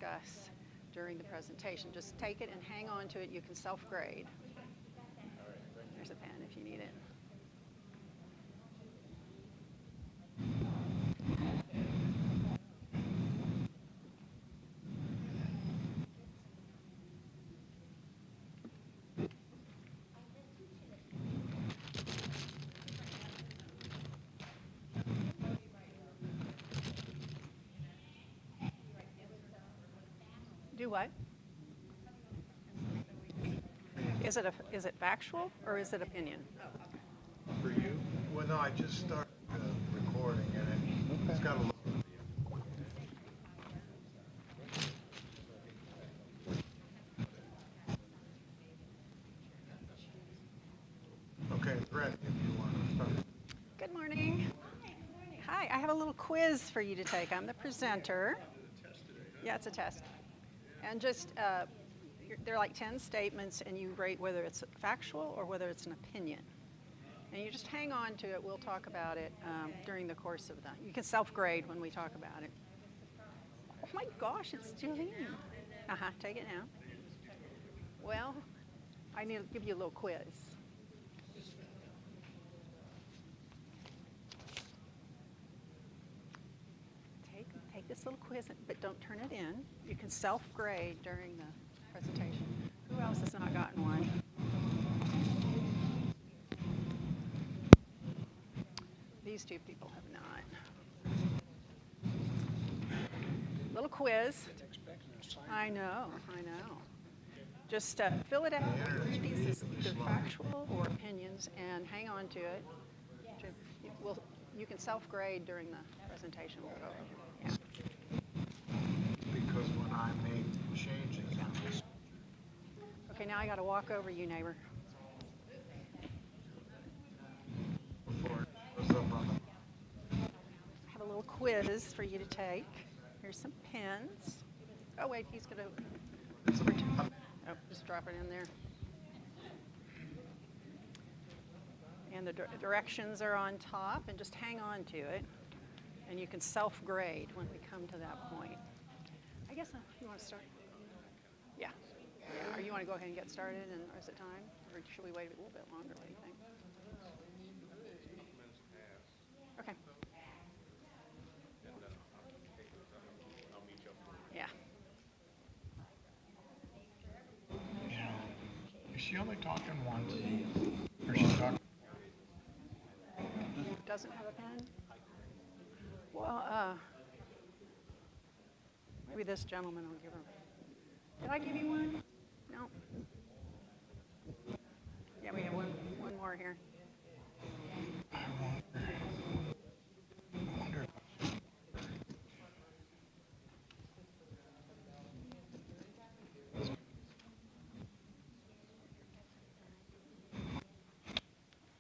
discuss during the presentation. Just take it and hang on to it. You can self-grade. There's a pen if you need it. Do what? Is it factual or is it opinion? For you? Well, no, I just started recording and it's got a little. Okay, it's ready if you want to start. Good morning. Hi, I have a little quiz for you to take. I'm the presenter. Yeah, it's a test. And just, they're like 10 statements, and you rate whether it's factual or whether it's an opinion. And you just hang on to it. We'll talk about it during the course of the, you can self-grade when we talk about it. Oh my gosh, it's Julian. Take it now. Well, I need to give you a little quiz. Take this little quiz, but don't turn it in. You can self-grade during the presentation. Who else has not gotten one? These two people have not. Little quiz. I know. Just fill it out. Each piece is either factual or opinions, and hang on to it. You can self-grade during the presentation. We'll go over. Yeah. Because when I make changes, Okay, now I got to walk over you, neighbor. before it goes up on I have a little quiz for you to take. Here's some pens. Oh, wait, he's going to... Oh, just drop it in there. And the directions are on top, and just hang on to it. And you can self-grade when we come to that point. I guess you want to start? Yeah. Or you want to go ahead and get started, and is it time? Or should we wait a little bit longer? What do you think? Okay. Yeah. Is she only talking once? Or she's talking? Doesn't have a pen? Well, maybe this gentleman will give her. Did I give you one? No. Yeah, we have one more here. I wonder.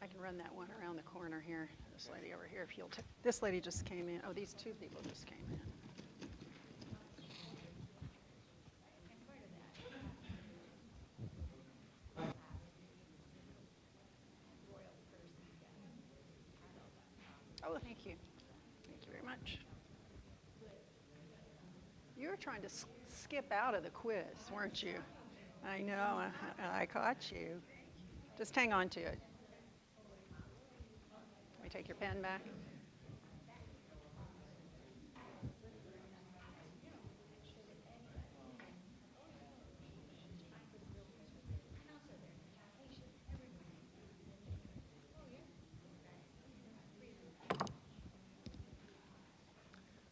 I can run that one around the corner here. This lady over here, if you'll take. This lady just came in. Oh, these two people just came in. Oh, thank you. Thank you very much. You were trying to skip out of the quiz, weren't you? I know, I caught you. Just hang on to it. Let me take your pen back.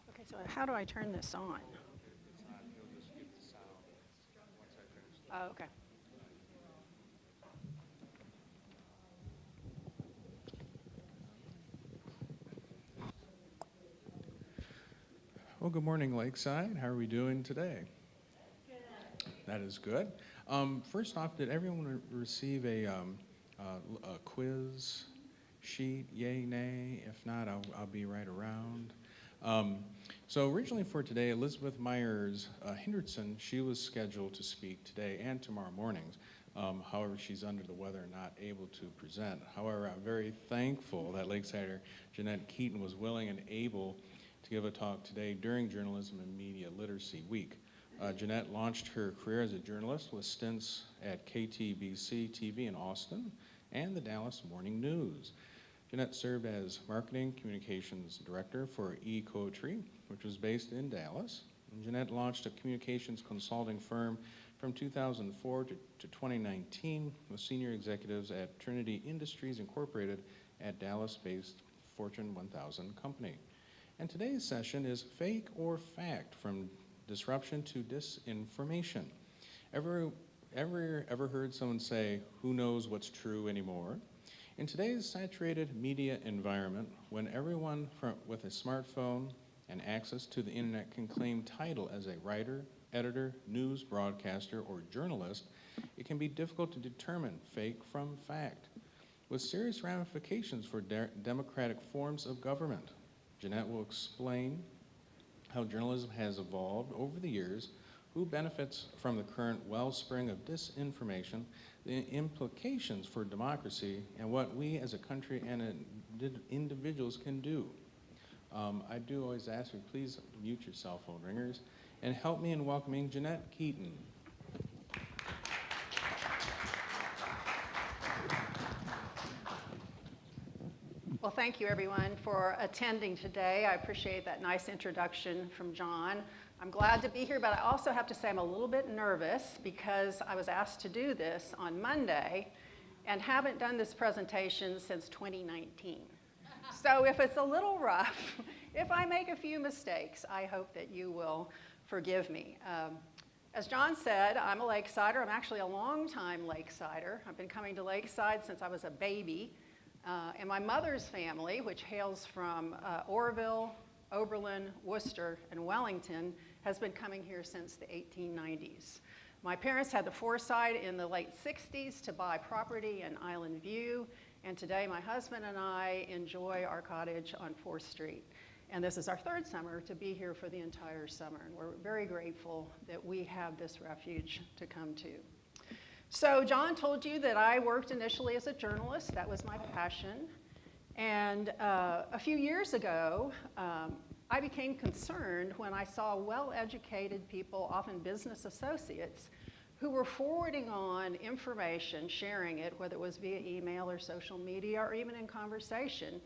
Okay, so how do I turn this on? Oh, okay. Well, good morning, Lakeside. How are we doing today? Good. That is good. First off, did everyone receive a quiz sheet? Yay, nay? If not, I'll be right around. So originally for today, Elizabeth Myers Henderson, she was scheduled to speak today and tomorrow mornings. However, she's under the weather and not able to present. However, I'm very thankful that Lakesider Jeanette Keaton was willing and able to give a talk today during Journalism and Media Literacy Week. Jeanette launched her career as a journalist with stints at KTBC TV in Austin and the Dallas Morning News. Jeanette served as Marketing Communications Director for eCoterie, which was based in Dallas. And Jeanette launched a communications consulting firm from 2004 to 2019 with senior executives at Trinity Industries Incorporated, at Dallas-based Fortune 1000 company. And today's session is Fake or Fact, from disruption to disinformation. Ever heard someone say, who knows what's true anymore? In today's saturated media environment, when everyone with a smartphone and access to the internet can claim title as a writer, editor, news broadcaster, or journalist, it can be difficult to determine fake from fact, with serious ramifications for democratic forms of government. Jeanette will explain how journalism has evolved over the years, who benefits from the current wellspring of disinformation, the implications for democracy, and what we as a country and individuals can do. I do always ask you, please mute your cell phone ringers, and help me in welcoming Jeanette Keaton. Well, thank you everyone for attending today. I appreciate that nice introduction from John. I'm glad to be here, but I also have to say I'm a little bit nervous because I was asked to do this on Monday and haven't done this presentation since 2019. So if it's a little rough, if I make a few mistakes, I hope that you will forgive me. As John said, I'm a Lakesider. I'm actually a long-time Lakesider. I've been coming to Lakeside since I was a baby. And my mother's family, which hails from Orrville, Oberlin, Worcester, and Wellington, has been coming here since the 1890s. My parents had the foresight in the late 60s to buy property in Island View, and today my husband and I enjoy our cottage on 4th Street. And this is our third summer to be here for the entire summer, and we're very grateful that we have this refuge to come to. So John told you that I worked initially as a journalist. That was my passion. And a few years ago, I became concerned when I saw well-educated people, often business associates, who were forwarding on information, sharing it, whether it was via email or social media or even in conversation,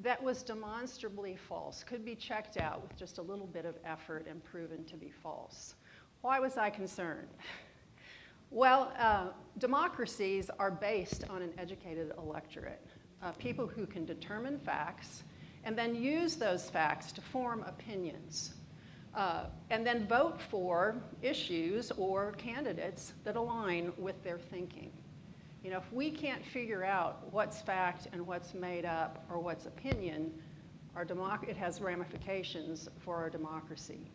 that was demonstrably false, could be checked out with just a little bit of effort and proven to be false. Why was I concerned? Well, democracies are based on an educated electorate, people who can determine facts and then use those facts to form opinions, and then vote for issues or candidates that align with their thinking. You know, if we can't figure out what's fact and what's made up or what's opinion, it has ramifications for our democracy.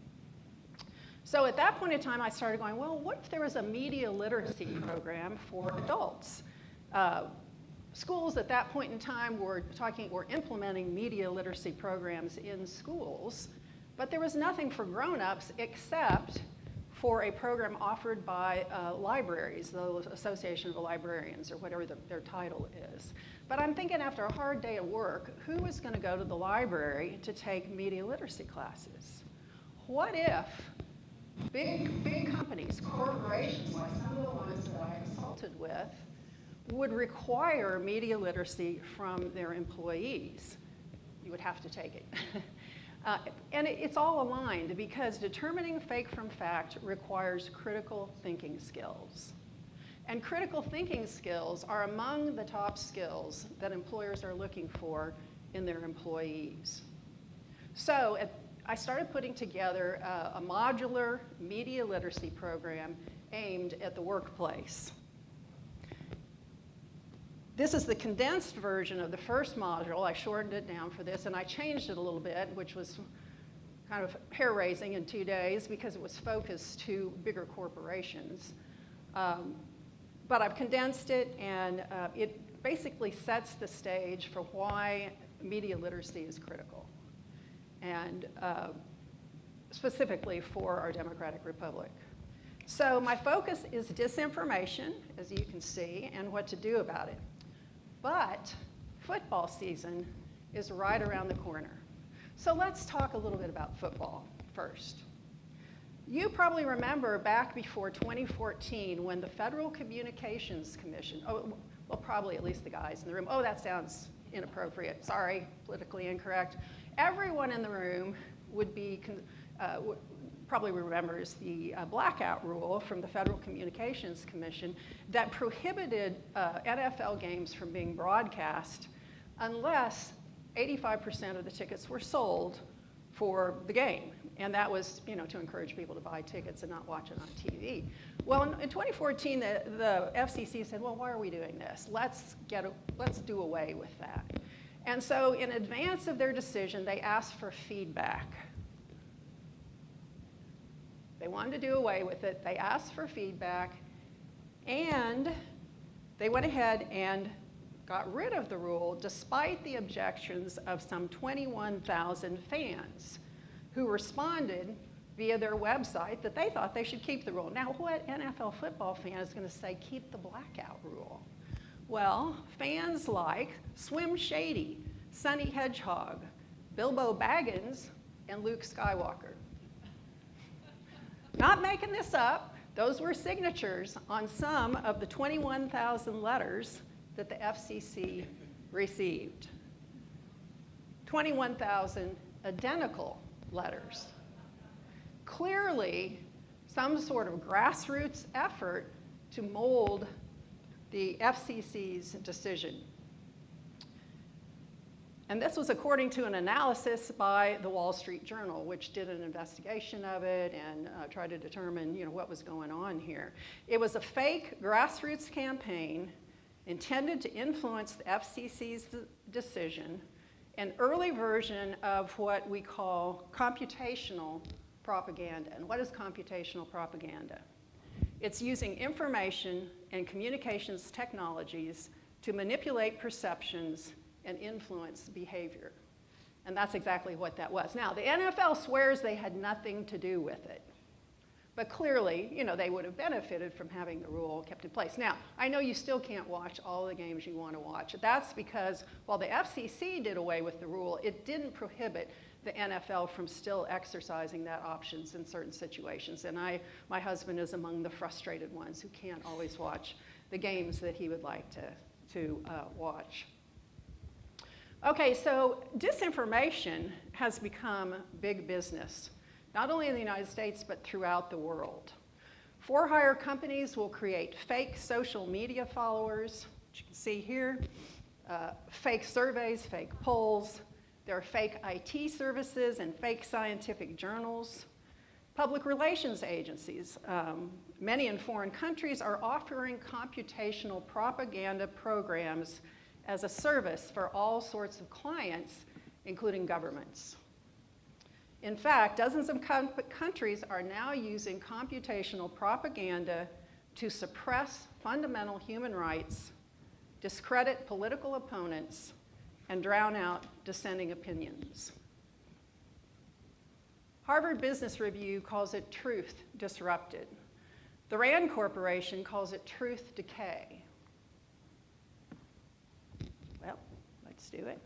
So at that point in time, I started going, well, what if there was a media literacy program for adults? Schools at that point in time were implementing media literacy programs in schools, but there was nothing for grown-ups except for a program offered by libraries, the Association of Librarians, or whatever their title is. But I'm thinking, after a hard day at work, who is going to go to the library to take media literacy classes? What if big companies, corporations, like some of the ones that I consulted with, would require media literacy from their employees? You would have to take it. And it's all aligned, because determining fake from fact requires critical thinking skills. And critical thinking skills are among the top skills that employers are looking for in their employees. So I started putting together a modular media literacy program aimed at the workplace. This is the condensed version of the first module. I shortened it down for this, and I changed it a little bit, which was kind of hair-raising in 2 days because it was focused to bigger corporations. But I've condensed it, and it basically sets the stage for why media literacy is critical, and specifically for our democratic republic. So my focus is disinformation, as you can see, and what to do about it. But football season is right around the corner. So let's talk a little bit about football first. You probably remember back before 2014 when the Federal Communications Commission, well, probably at least the guys in the room, oh, that sounds inappropriate, sorry, politically incorrect. Everyone in the room would be, probably remembers the blackout rule from the Federal Communications Commission that prohibited NFL games from being broadcast unless 85% of the tickets were sold for the game. And that was, to encourage people to buy tickets and not watch it on TV. Well, in 2014, the FCC said, well, why are we doing this? Let's do away with that. And so in advance of their decision, they asked for feedback. They wanted to do away with it. They asked for feedback, and they went ahead and got rid of the rule despite the objections of some 21,000 fans who responded via their website that they thought they should keep the rule. Now, what NFL football fan is going to say, keep the blackout rule? Well, fans like Swim Shady, Sonny Hedgehog, Bilbo Baggins, and Luke Skywalker. Not making this up, those were signatures on some of the 21,000 letters that the FCC received. 21,000 identical letters. Clearly, some sort of grassroots effort to mold the FCC's decision. And this was according to an analysis by the Wall Street Journal, which did an investigation of it and tried to determine what was going on here. It was a fake grassroots campaign intended to influence the FCC's decision, an early version of what we call computational propaganda. And what is computational propaganda? It's using information and communications technologies to manipulate perceptions and influence behavior. And that's exactly what that was. Now, the NFL swears they had nothing to do with it. But clearly, they would have benefited from having the rule kept in place. Now, I know you still can't watch all the games you want to watch. That's because while the FCC did away with the rule, it didn't prohibit the NFL from still exercising that options in certain situations. And my husband is among the frustrated ones who can't always watch the games that he would like to watch. Okay, so disinformation has become big business, not only in the United States, but throughout the world. For-hire companies will create fake social media followers, which you can see here, fake surveys, fake polls. There are fake IT services and fake scientific journals. Public relations agencies, many in foreign countries, are offering computational propaganda programs as a service for all sorts of clients, including governments. In fact, dozens of countries are now using computational propaganda to suppress fundamental human rights, discredit political opponents, and drown out dissenting opinions. Harvard Business Review calls it truth disrupted. The Rand Corporation calls it truth decay. Well, let's do it.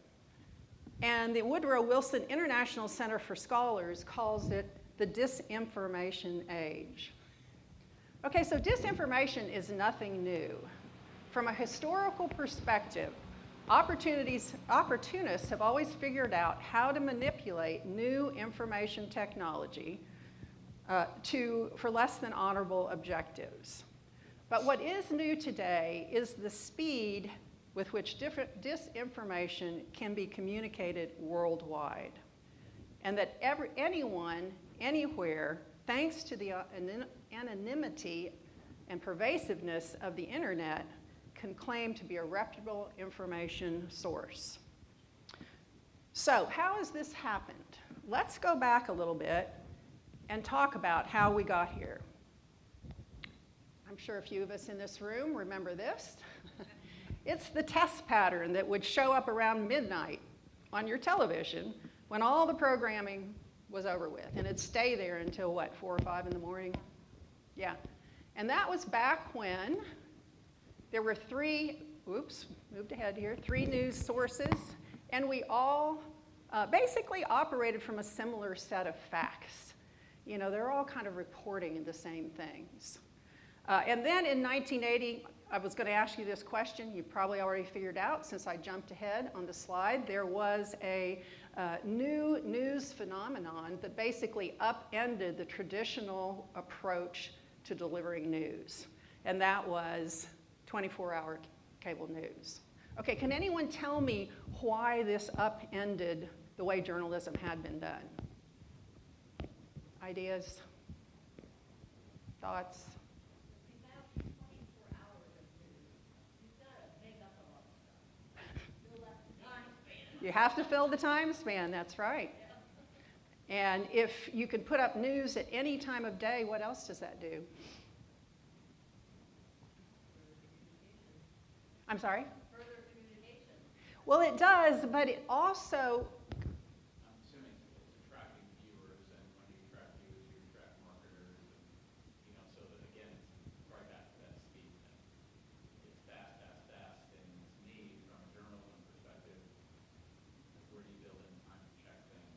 And the Woodrow Wilson International Center for Scholars calls it the disinformation age. Okay, so disinformation is nothing new. From a historical perspective, opportunists have always figured out how to manipulate new information technology for less than honorable objectives. But what is new today is the speed with which disinformation can be communicated worldwide. And that anyone, anywhere, thanks to the anonymity and pervasiveness of the internet, can claim to be a reputable information source. So how has this happened? Let's go back a little bit and talk about how we got here. I'm sure a few of us in this room remember this. It's the test pattern that would show up around midnight on your television when all the programming was over with. And it'd stay there until, what, 4 or 5 in the morning? Yeah. And that was back when there were three news sources, and we all basically operated from a similar set of facts. You know, they're all kind of reporting the same things. And then in 1980, I was going to ask you this question. You probably already figured out since I jumped ahead on the slide. There was a new news phenomenon that basically upended the traditional approach to delivering news. And that was 24-hour cable news. Okay, can anyone tell me why this upended the way journalism had been done? Ideas? Thoughts? You have to fill the time span, that's right. And if you could put up news at any time of day, what else does that do? I'm sorry? Further communication. Well, it does, but it also... I'm assuming it's attracting viewers, and when you attract viewers, you attract marketers, and, you know, so that again, it's right back to that speed thing. It's fast, fast, fast, and to me, from a journalism perspective, where do you build in time to check things,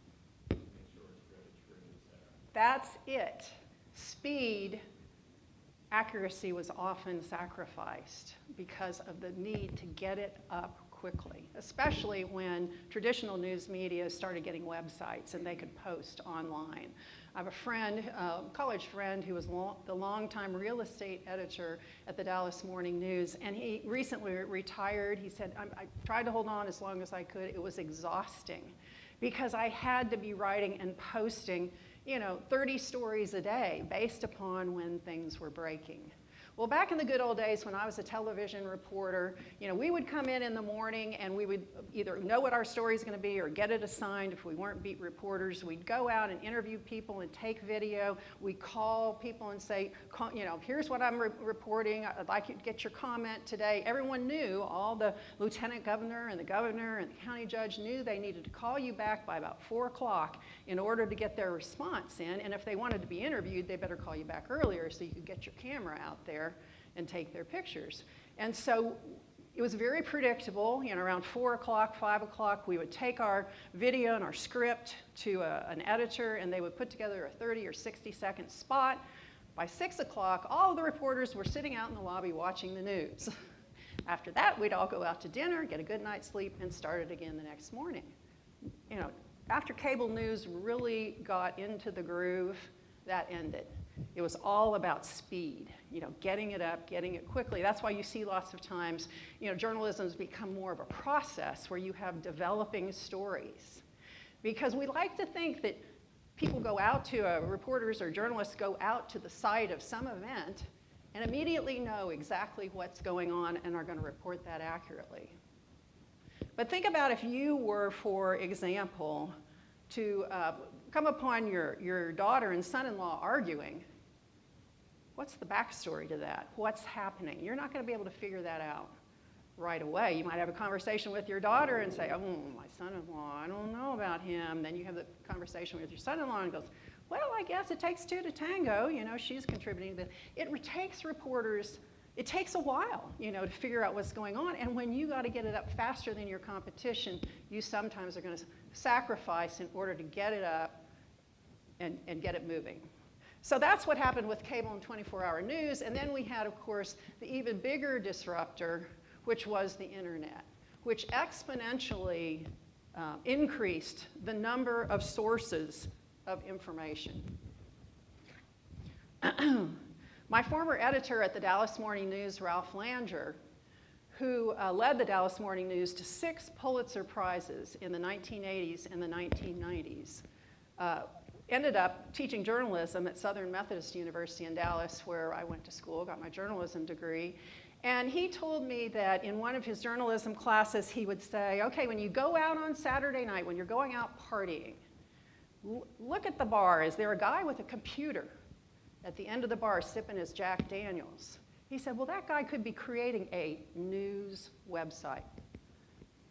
make sure it's really true, et cetera? That's it. Speed, accuracy was often sacrificed because of the need to get it up quickly, especially when traditional news media started getting websites and they could post online. I have a friend, college friend, who was the longtime real estate editor at the Dallas Morning News, and he recently retired. He said, I tried to hold on as long as I could. It was exhausting because I had to be writing and posting, you know, 30 stories a day based upon when things were breaking. Well, back in the good old days when I was a television reporter, you know, we would come in the morning and we would either know what our story is going to be or get it assigned. If we weren't beat reporters, we'd go out and interview people and take video. We'd call people and say, you know, here's what I'm reporting. I'd like you to get your comment today. Everyone knew, all the lieutenant governor and the county judge knew they needed to call you back by about 4 o'clock in order to get their response in. And if they wanted to be interviewed, they better call you back earlier so you could get your camera out there and take their pictures. And so it was very predictable. You know, around 4 o'clock, 5 o'clock, we would take our video and our script to an editor, and they would put together a 30 or 60-second spot. By 6 o'clock, all of the reporters were sitting out in the lobby watching the news. After that, we'd all go out to dinner, get a good night's sleep, and start it again the next morning. You know, after cable news really got into the groove, that ended. It was all about speed, you know, getting it up, getting it quickly. That's why you see lots of times, you know, journalism has become more of a process where you have developing stories. Because we like to think that people go out to, reporters or journalists go out to the site of some event and immediately know exactly what's going on and are going to report that accurately. But think about if you were, for example, to come upon your daughter and son-in-law arguing. What's the backstory to that? What's happening? You're not going to be able to figure that out right away. You might have a conversation with your daughter and say, oh, my son-in-law, I don't know about him. Then you have the conversation with your son-in-law and goes, well, I guess it takes two to tango. You know, she's contributing to it. It takes reporters, it takes a while, you know, to figure out what's going on. And when you got to get it up faster than your competition, you sometimes are going to sacrifice in order to get it up and get it moving. So that's what happened with cable and 24-hour news. And then we had, of course, the even bigger disruptor, which was the internet, which exponentially increased the number of sources of information. My former editor at the Dallas Morning News, Ralph Langer, who led the Dallas Morning News to 6 Pulitzer Prizes in the 1980s and the 1990s, ended up teaching journalism at Southern Methodist University in Dallas, where I went to school, got my journalism degree. And he told me that in one of his journalism classes, he would say, okay, when you go out on Saturday night, when you're going out partying, look at the bar. Is there a guy with a computer at the end of the bar sipping his Jack Daniels? He said, well, that guy could be creating a news website.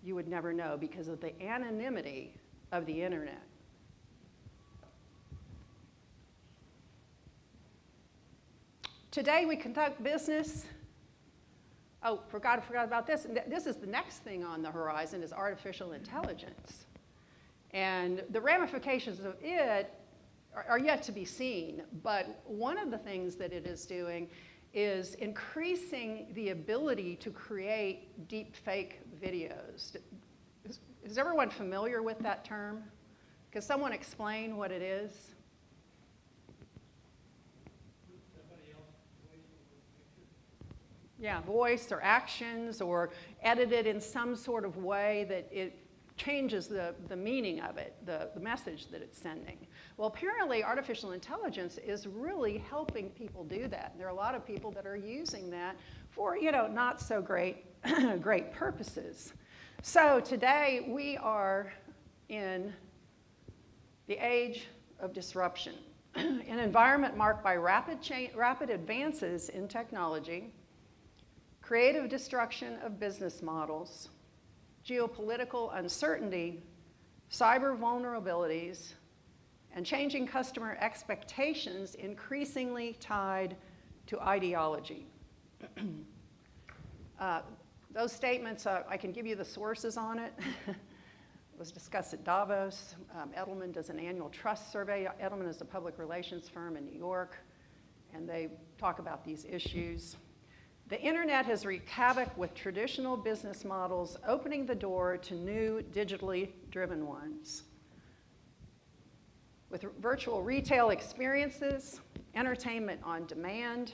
You would never know because of the anonymity of the internet. Today we conduct business. Oh, forgot about this. This is the next thing on the horizon is artificial intelligence. And the ramifications of it are yet to be seen. But one of the things that it is doing is increasing the ability to create deep fake videos. Is everyone familiar with that term? Could someone explain what it is? Yeah, voice or actions, or edited in some sort of way that it changes the meaning of it, the message that it's sending. Well, apparently artificial intelligence is really helping people do that. There are a lot of people that are using that for, not so great, great purposes. So today we are in the age of disruption, an environment marked by rapid advances in technology, creative destruction of business models, geopolitical uncertainty, cyber vulnerabilities, and changing customer expectations increasingly tied to ideology. Those statements, I can give you the sources on it. It was discussed at Davos. Edelman does an annual trust survey. Edelman is a public relations firm in New York, and they talk about these issues. The internet has wreaked havoc with traditional business models, opening the door to new digitally driven ones. With virtual retail experiences, entertainment on demand,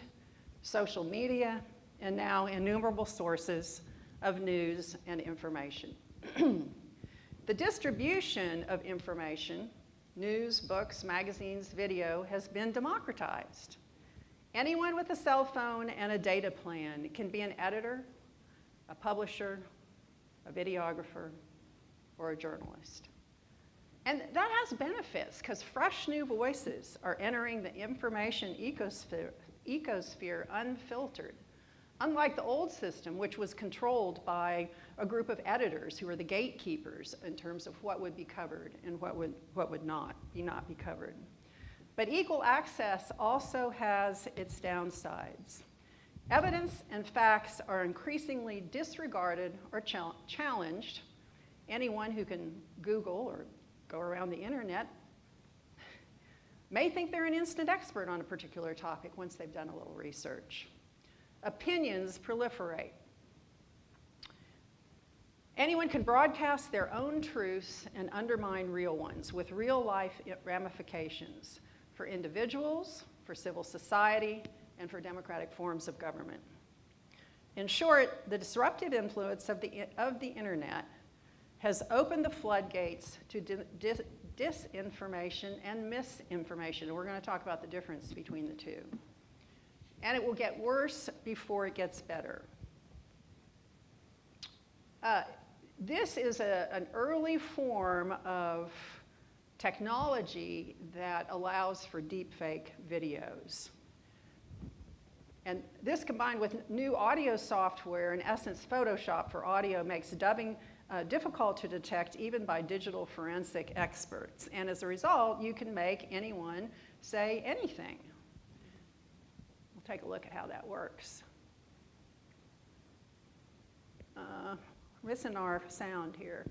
social media, and now innumerable sources of news and information. The distribution of information, news, books, magazines, video, has been democratized. Anyone with a cell phone and a data plan can be an editor, a publisher, a videographer, or a journalist. And that has benefits, because fresh new voices are entering the information ecosphere unfiltered, unlike the old system, which was controlled by a group of editors who were the gatekeepers in terms of what would be covered and what would not be covered. But equal access also has its downsides. Evidence and facts are increasingly disregarded or challenged. Anyone who can Google or go around the internet may think they're an instant expert on a particular topic once they've done a little research. Opinions proliferate. Anyone can broadcast their own truths and undermine real ones with real-life ramifications for individuals, for civil society, and for democratic forms of government. In short, the disruptive influence of the internet has opened the floodgates to disinformation and misinformation. And we're going to talk about the difference between the two. And it will get worse before it gets better. This is an early form of technology that allows for deepfake videos. And this, combined with new audio software, in essence Photoshop for audio, makes dubbing difficult to detect even by digital forensic experts. And as a result, you can make anyone say anything. We'll take a look at how that works. Missing our sound here.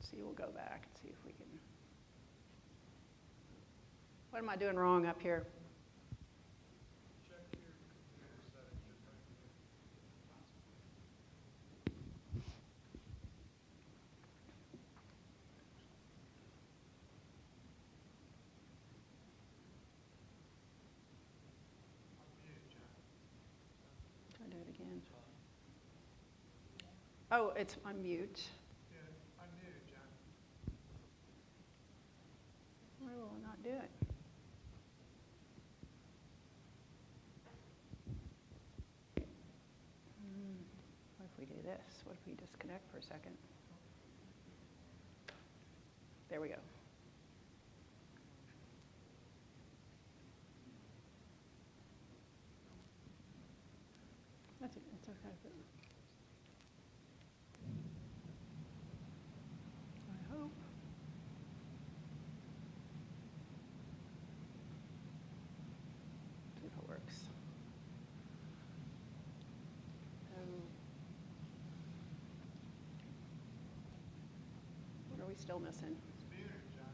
See, we'll go back and see if we can. What am I doing wrong up here? Check your computer settings. You're going to Try to do it again. Oh, it's on mute. Why will it not do it? What if we do this? What if we disconnect for a second? There we go. That's okay. I hope. See if it works. we still missing? It's muted, John.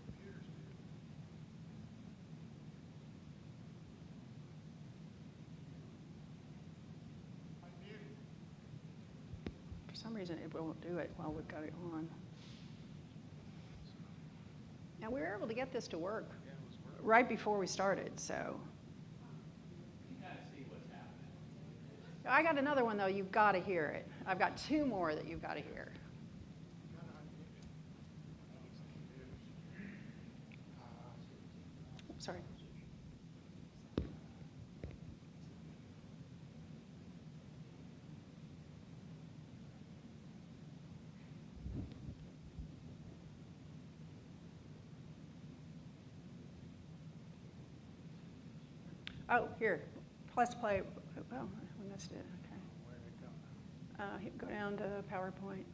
Computer's muted. Unmuted. For some reason, it won't do it while we've got it on. And we were able to get this to work right before we started, so. I got another one, though. You've got to hear it. I've got two more that you've got to hear. Sorry. Oh, here. Plus play. Oh, we missed it. Okay. Where'd it go? Go down to PowerPoint.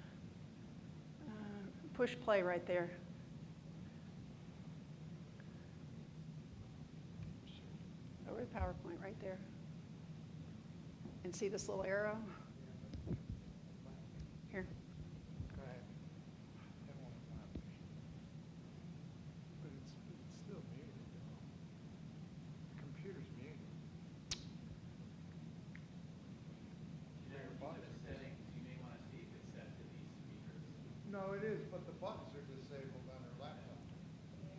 Push play right there. Over to PowerPoint right there. And see this little arrow? Here. Go ahead. It won't allow me. But it's still muted, though. The computer's muted. No, it is, but the buttons are disabled on her laptop.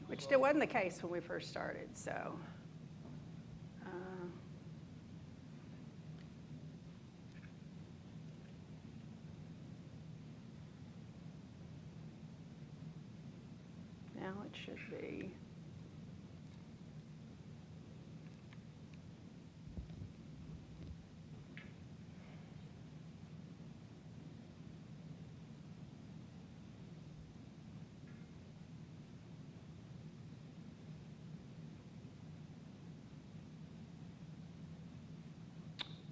Which still wasn't the case when we first started, so. Now it should be.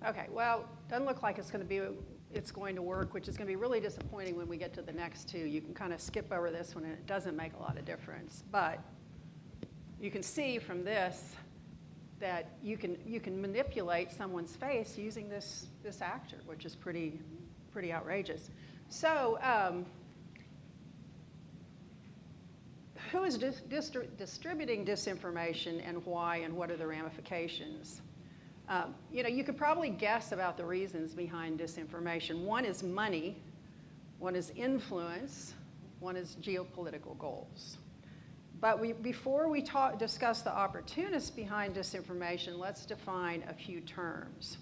Okay, well, doesn't look like it's going to work, which is going to be really disappointing when we get to the next two. You can kind of skip over this one, and it doesn't make a lot of difference. But you can see from this that you can manipulate someone's face using this actor, which is pretty outrageous. So who is distributing disinformation, and why, and what are the ramifications? You could probably guess about the reasons behind disinformation. One is money, one is influence, one is geopolitical goals. But before we discuss the opportunists behind disinformation, let's define a few terms.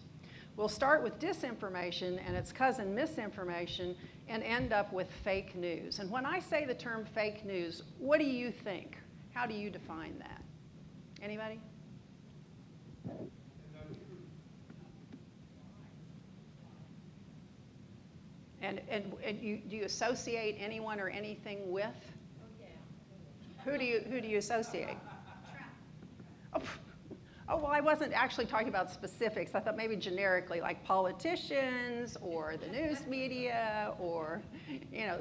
We'll start with disinformation and its cousin misinformation and end up with fake news. And when I say the term fake news, what do you think? How do you define that? Anybody? And do you associate anyone or anything with? Oh, yeah. Who do you associate? Oh, well, I wasn't actually talking about specifics. I thought maybe generically, like politicians or the news media or,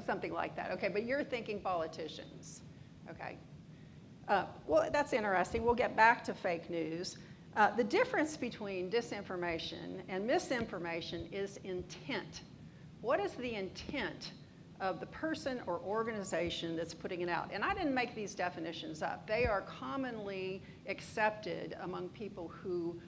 something like that. Okay, but you're thinking politicians. Okay. Well, that's interesting. We'll get back to fake news. The difference between disinformation and misinformation is intent. What is the intent of the person or organization that's putting it out? And I didn't make these definitions up. They are commonly accepted among people who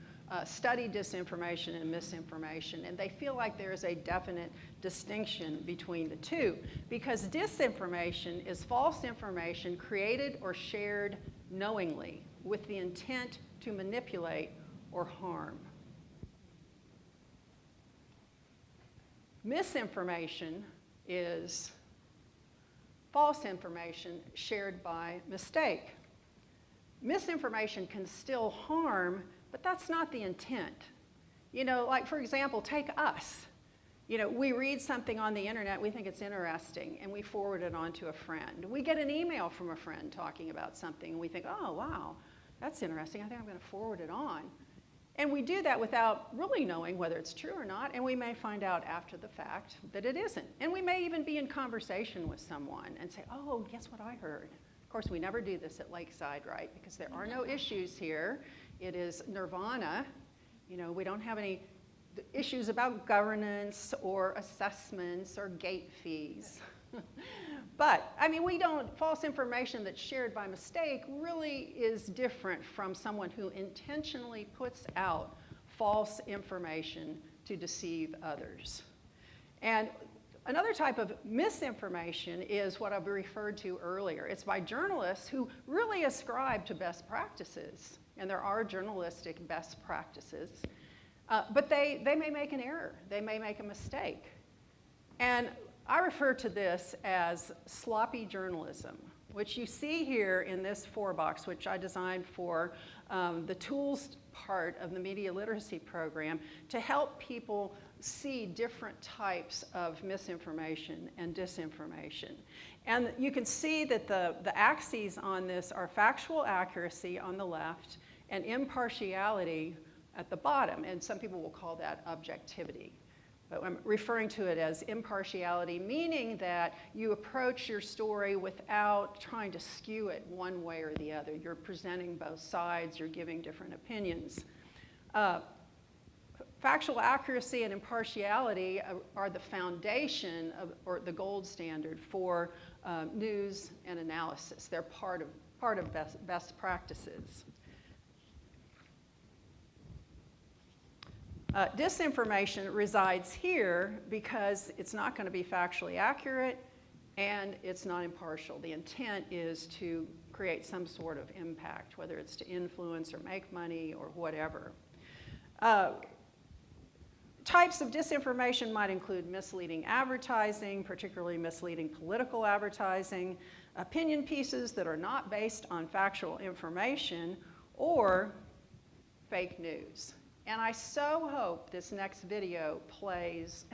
study disinformation and misinformation, and they feel like there is a definite distinction between the two, because disinformation is false information created or shared knowingly with the intent to manipulate or harm. Misinformation is false information shared by mistake. Misinformation can still harm, but that's not the intent. Like for example, take us. We read something on the internet, we think it's interesting, and we forward it on to a friend. We get an email from a friend talking about something, and we think, oh, wow, that's interesting. I think I'm going to forward it on. And we do that without really knowing whether it's true or not, and we may find out after the fact that it isn't. And we may even be in conversation with someone and say, oh, guess what I heard? Of course, we never do this at Lakeside, right? Because there are no issues here. It is nirvana. We don't have any issues about governance or assessments or gate fees. But, I mean, false information that's shared by mistake really is different from someone who intentionally puts out false information to deceive others. And another type of misinformation is what I've referred to earlier. It's by journalists who really ascribe to best practices, and there are journalistic best practices, but they may make an error. They may make a mistake. And I refer to this as sloppy journalism, which you see here in this 4-box, which I designed for the tools part of the media literacy program to help people see different types of misinformation and disinformation. And you can see that the axes on this are factual accuracy on the left and impartiality at the bottom, and some people will call that objectivity. But I'm referring to it as impartiality, meaning that you approach your story without trying to skew it one way or the other. You're presenting both sides, you're giving different opinions. Factual accuracy and impartiality are the foundation or the gold standard for news and analysis. They're part of best practices. Disinformation resides here because it's not going to be factually accurate and it's not impartial. The intent is to create some sort of impact, whether it's to influence or make money or whatever. Types of disinformation might include misleading advertising, particularly misleading political advertising, opinion pieces that are not based on factual information, or fake news. And I so hope this next video plays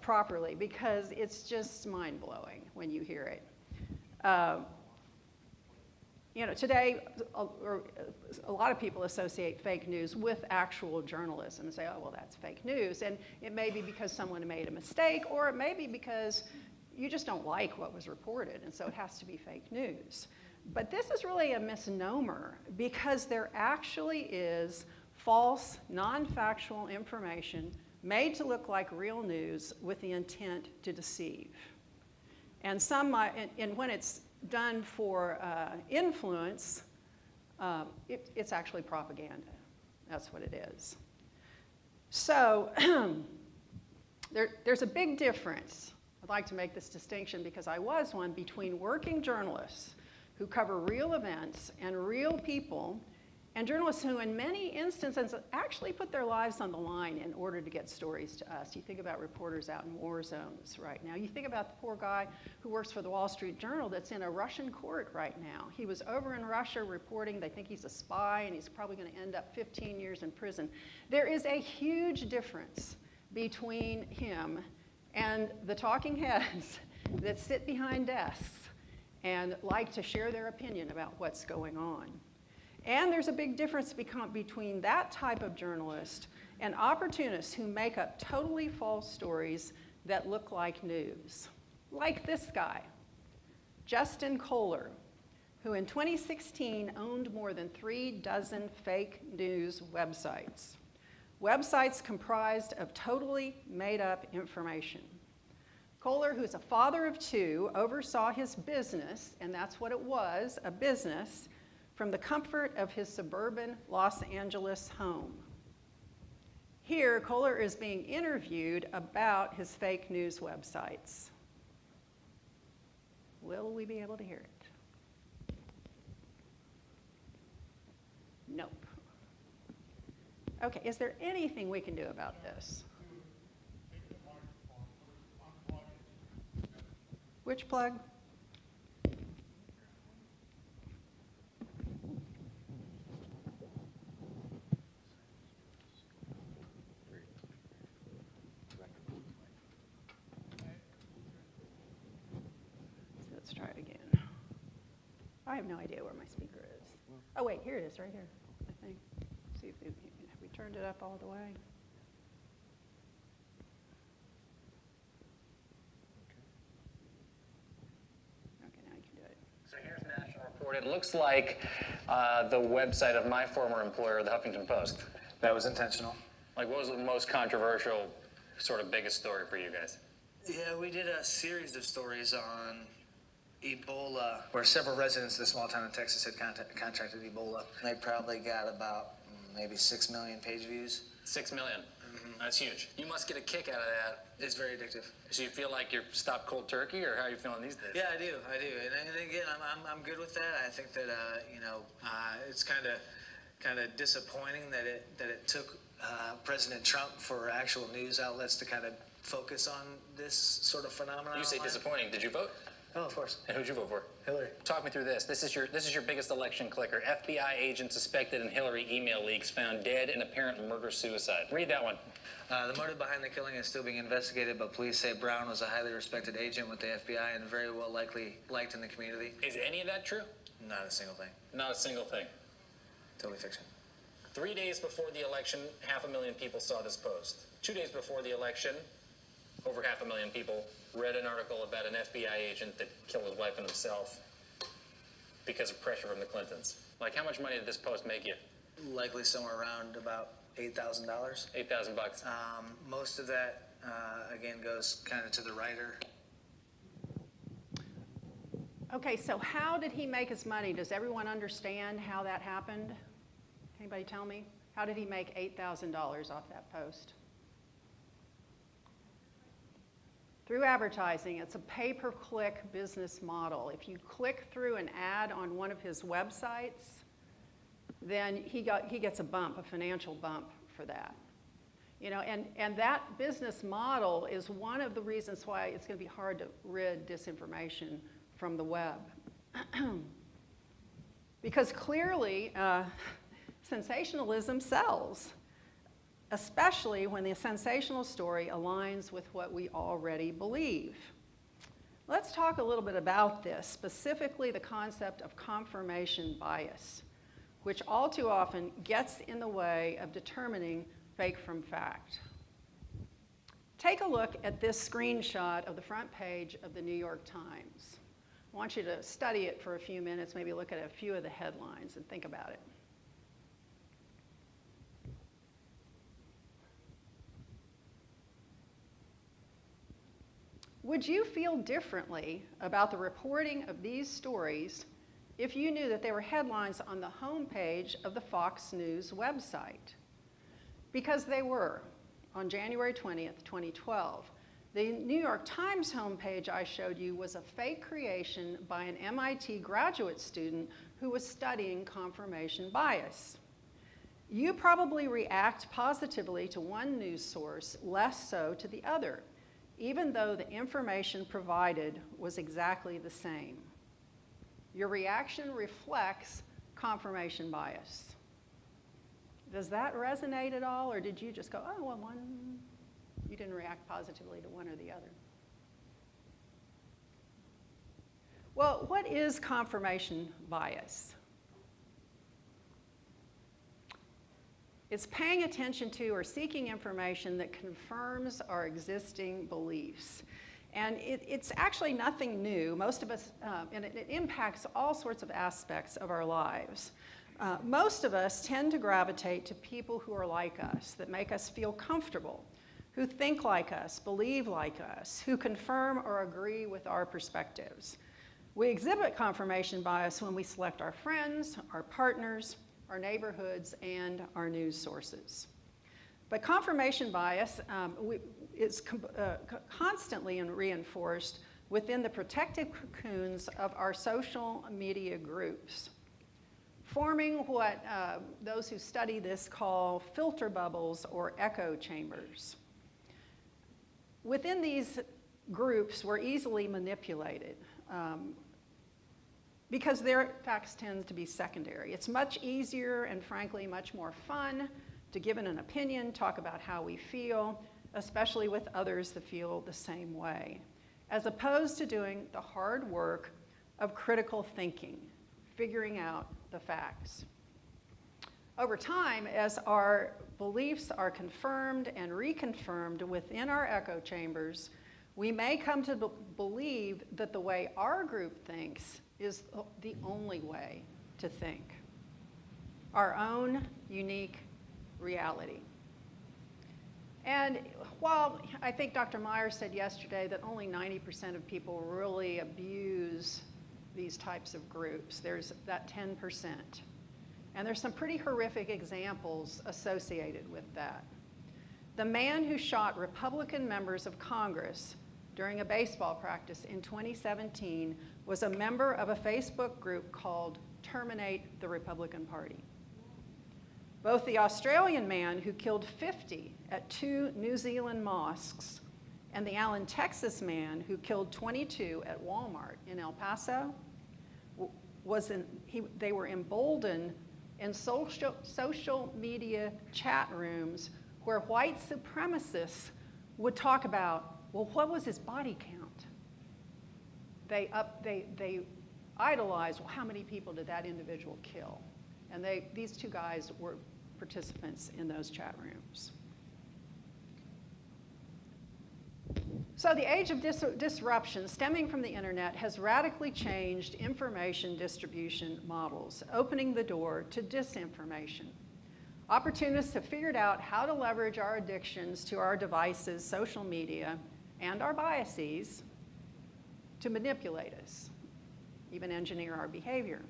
properly because it's just mind-blowing when you hear it. You know, today, a lot of people associate fake news with actual journalism and say, oh, well, that's fake news. And it may be because someone made a mistake, or it may be because you just don't like what was reported, and so it has to be fake news. But this is really a misnomer because there actually is false, non-factual information made to look like real news with the intent to deceive. And and when it's done for influence, it's actually propaganda. That's what it is. So there's a big difference. I'd like to make this distinction because I was one between working journalists who cover real events and real people, and journalists who in many instances actually put their lives on the line in order to get stories to us. You think about reporters out in war zones right now. You think about the poor guy who works for the Wall Street Journal that's in a Russian court right now. He was over in Russia reporting. They think he's a spy and he's probably going to end up 15 years in prison. There is a huge difference between him and the talking heads that sit behind desks and like to share their opinion about what's going on. And there's a big difference between that type of journalist and opportunists who make up totally false stories that look like news. Like this guy, Justin Kohler, who in 2016 owned more than 36 fake news websites. Websites comprised of totally made up information. Kohler, who's a father of 2, oversaw his business, and that's what it was, a business, from the comfort of his suburban Los Angeles home. Here, Kohler is being interviewed about his fake news websites. Will we be able to hear it? Nope. Okay, is there anything we can do about this? Which plug? Let's try it again. I have no idea where my speaker is. Oh wait, here it is, right here, I think. See if have we turned it up all the way? Okay, now you can do it. So here's National Report. It looks like the website of my former employer, the Huffington Post. That was intentional. Like, what was the most controversial, sort of biggest story for you guys? Yeah, we did a series of stories on Ebola, where several residents of the small town in Texas had contracted Ebola. They probably got about maybe 6 million page views. 6 million. That's huge. You must get a kick out of that. It's very addictive. So you feel like you're stopped cold turkey, or how are you feeling these days? Yeah, I do. And again, I'm good with that. I think that it's kind of disappointing that it took President Trump for actual news outlets to kind of focus on this sort of phenomenon. You say online. disappointing. Did you vote? Oh, of course. And who'd you vote for? Hillary. Talk me through this. This is your biggest election clicker. FBI agent suspected in Hillary email leaks found dead in apparent murder-suicide. Read that one. The motive behind the killing is still being investigated, but police say Brown was a highly respected agent with the FBI and very well likely liked in the community. Is any of that true? Not a single thing. Not a single thing. Totally fiction. 3 days before the election, 500,000 people saw this post. 2 days before the election, over 500,000 people read an article about an FBI agent that killed his wife and himself because of pressure from the Clintons. Like, how much money did this post make you? Likely somewhere around about $8,000. $8,000. Most of that, again, goes kind of to the writer. Okay, so how did he make his money? Does everyone understand how that happened? Anybody tell me? How did he make $8,000 off that post? Through advertising. It's a pay-per-click business model. If you click through an ad on one of his websites, then he gets a bump, a financial bump for that. You know, and that business model is one of the reasons why it's going to be hard to rid disinformation from the web. Because clearly, sensationalism sells, especially when the sensational story aligns with what we already believe. Let's talk a little bit about this, specifically the concept of confirmation bias, which all too often gets in the way of determining fake from fact. Take a look at this screenshot of the front page of the New York Times. I want you to study it for a few minutes, maybe look at a few of the headlines and think about it. Would you feel differently about the reporting of these stories if you knew that they were headlines on the homepage of the Fox News website? Because they were. On January 20th, 2012, the New York Times homepage I showed you was a fake creation by an MIT graduate student who was studying confirmation bias. You probably react positively to one news source, less so to the other, even though the information provided was exactly the same. Your reaction reflects confirmation bias. Does that resonate at all, or did you just go, oh, well, you didn't react positively to one or the other? Well, what is confirmation bias? It's paying attention to or seeking information that confirms our existing beliefs. And it's actually nothing new. Most of us, and it impacts all sorts of aspects of our lives. Most of us tend to gravitate to people who are like us, that make us feel comfortable, who think like us, believe like us, who confirm or agree with our perspectives. We exhibit confirmation bias when we select our friends, our partners, our neighborhoods, and our news sources. But confirmation bias is constantly reinforced within the protective cocoons of our social media groups, forming what those who study this call filter bubbles or echo chambers. Within these groups, we're easily manipulated because their facts tend to be secondary. It's much easier and frankly much more fun to give an opinion, talk about how we feel, especially with others that feel the same way, as opposed to doing the hard work of critical thinking, figuring out the facts. Over time, as our beliefs are confirmed and reconfirmed within our echo chambers, we may come to believe that the way our group thinks is the only way to think, our own unique reality. And while I think Dr. Meyer said yesterday that only 90% of people really abuse these types of groups, there's that 10%. And there's some pretty horrific examples associated with that. The man who shot Republican members of Congress during a baseball practice in 2017 was a member of a Facebook group called Terminate the Republican Party. Both the Australian man who killed 50 at 2 New Zealand mosques and the Allen, Texas man who killed 22 at Walmart in El Paso, they were emboldened in social media chat rooms where white supremacists would talk about, well, what was his body count? They idolized, well, how many people did that individual kill? And these two guys were participants in those chat rooms. So the age of disruption stemming from the internet has radically changed information distribution models, opening the door to disinformation. Opportunists have figured out how to leverage our addictions to our devices, social media, and our biases to manipulate us, even engineer our behavior.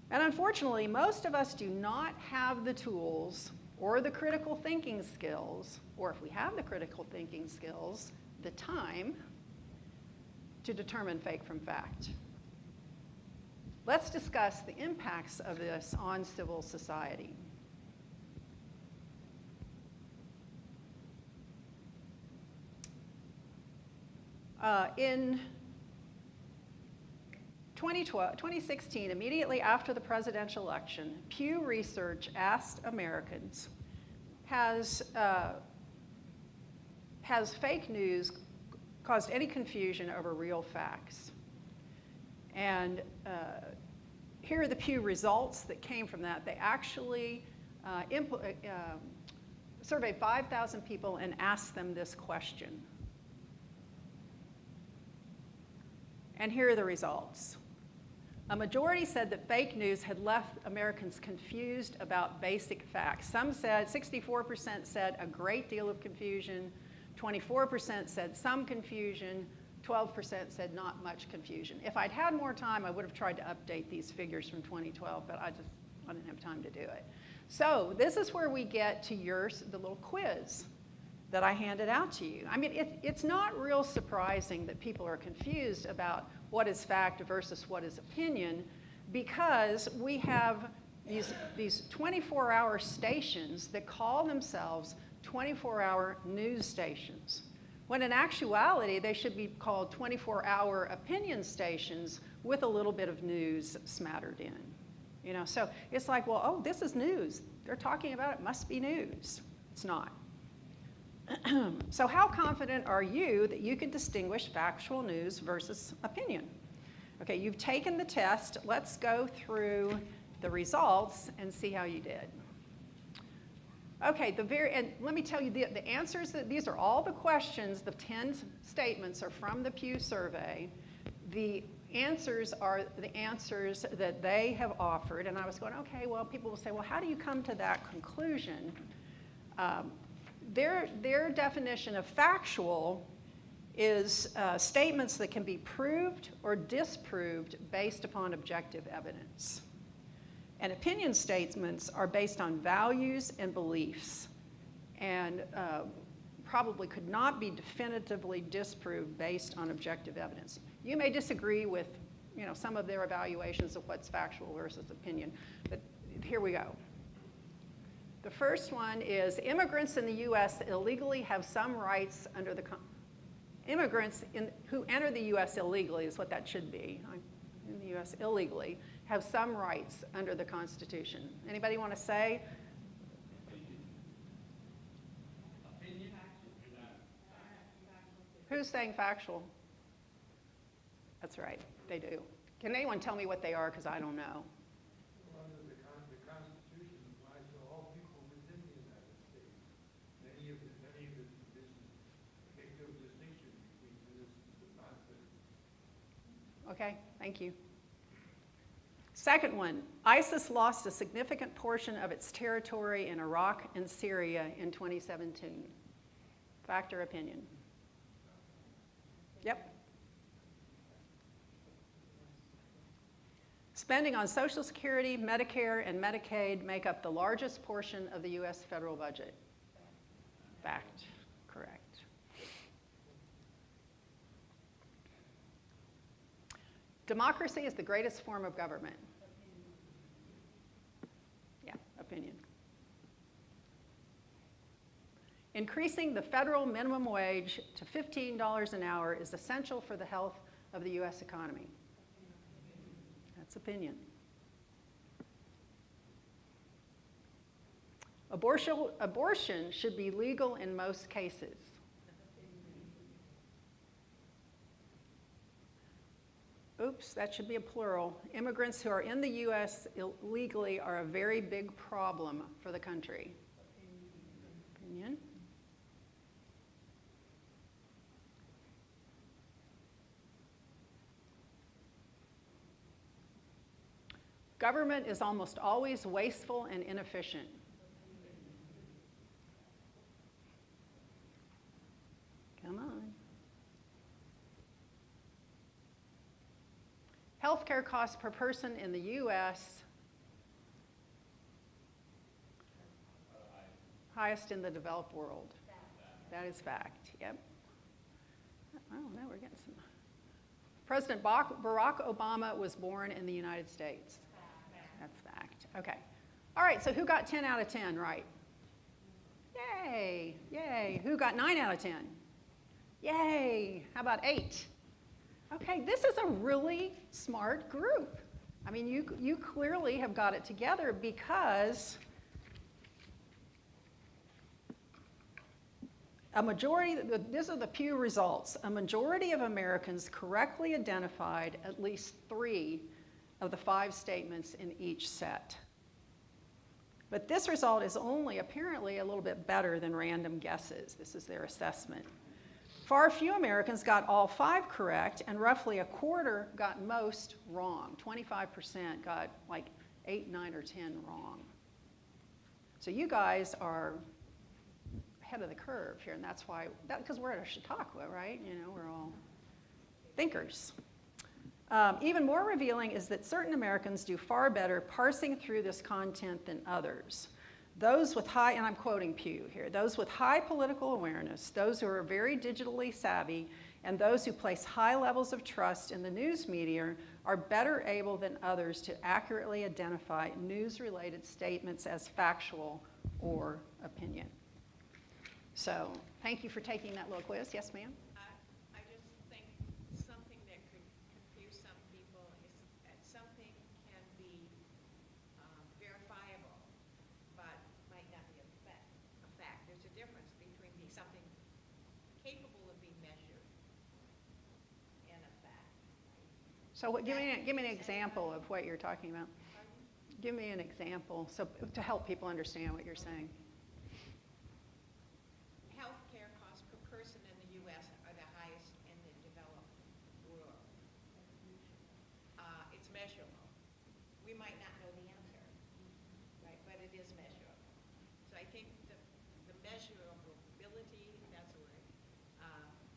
And unfortunately, most of us do not have the tools or the critical thinking skills, or if we have the critical thinking skills, the time to determine fake from fact. Let's discuss the impacts of this on civil society. In 2016, immediately after the presidential election, Pew Research asked Americans, has fake news caused any confusion over real facts? And here are the Pew results that came from that. They actually surveyed 5,000 people and asked them this question. And here are the results. A majority said that fake news had left Americans confused about basic facts. Some said, 64% said a great deal of confusion, 24% said some confusion, 12% said not much confusion. If I'd had more time, I would have tried to update these figures from 2012, but I didn't have time to do it. So this is where we get to the little quiz that I handed out to you. I mean, it's not real surprising that people are confused about what is fact versus what is opinion, because we have these 24-hour stations that call themselves 24-hour news stations, when in actuality they should be called 24-hour opinion stations with a little bit of news smattered in. You know, so it's like, well, oh, this is news. They're talking about it, must be news. It's not. So how confident are you that you can distinguish factual news versus opinion? Okay, you've taken the test. Let's go through the results and see how you did. Okay, and let me tell you the answers. These are all the questions. The 10 statements are from the Pew survey. The answers are the answers that they have offered. And I was going, okay, well, people will say, well, how do you come to that conclusion? Their definition of factual is statements that can be proved or disproved based upon objective evidence. And opinion statements are based on values and beliefs, and probably could not be definitively disproved based on objective evidence. You may disagree with, some of their evaluations of what's factual versus opinion, but here we go. The first one is immigrants in the U.S. illegally have some rights under the immigrants who enter the U.S. illegally is what that should be. In the U.S. illegally have some rights under the Constitution. Anybody want to say? Opinion. Who's saying factual? That's right, they do. Can anyone tell me what they are? Because I don't know. Well, the Constitution applies to all people within the United States. Many of the provisions make no distinction between citizens and non-citizens. Okay, thank you. Second one, ISIS lost a significant portion of its territory in Iraq and Syria in 2017. Fact or opinion? Yep. Spending on Social Security, Medicare, and Medicaid make up the largest portion of the U.S. federal budget. Fact. Correct. Democracy is the greatest form of government. Yeah, opinion. Increasing the federal minimum wage to $15 an hour is essential for the health of the U.S. economy. That's opinion. Abortion should be legal in most cases. Oops, that should be a plural. Immigrants who are in the U.S. illegally are a very big problem for the country. Opinion. Government is almost always wasteful and inefficient. Come on. Healthcare costs per person in the U.S. highest in the developed world. That is fact. Yep. I don't know. We're getting some. President Barack Obama was born in the United States. That's fact. Okay. All right. So who got 10 out of 10 right? Yay. Yay. Who got 9 out of 10? Yay. How about 8? Okay, this is a really smart group. I mean, you clearly have got it together because a majority, these are the Pew results, a majority of Americans correctly identified at least 3 of the 5 statements in each set. But this result is only apparently a little bit better than random guesses. This is their assessment. Far few Americans got all 5 correct, and roughly a quarter got most wrong. 25% got like 8, 9, or 10 wrong. So you guys are ahead of the curve here, and that's why, because we're at a Chautauqua, right? You know, we're all thinkers. Even more revealing is that certain Americans do far better parsing through this content than others. Those with high, and I'm quoting Pew here, those with high political awareness, those who are very digitally savvy, and those who place high levels of trust in the news media are better able than others to accurately identify news-related statements as factual or opinion. So, thank you for taking that little quiz. Yes, ma'am? I just think something that could confuse some people is that something can be verifiable, but might not be a fact. There's a difference between being something capable of being measured and a fact. So give me an example of what you're talking about. Give me an example so to help people understand what you're saying. Healthcare costs per person in the U.S. are the highest in the developed world. It's measurable. We might not know the answer, right? But it is measurable. So I think the measurability, that's a word,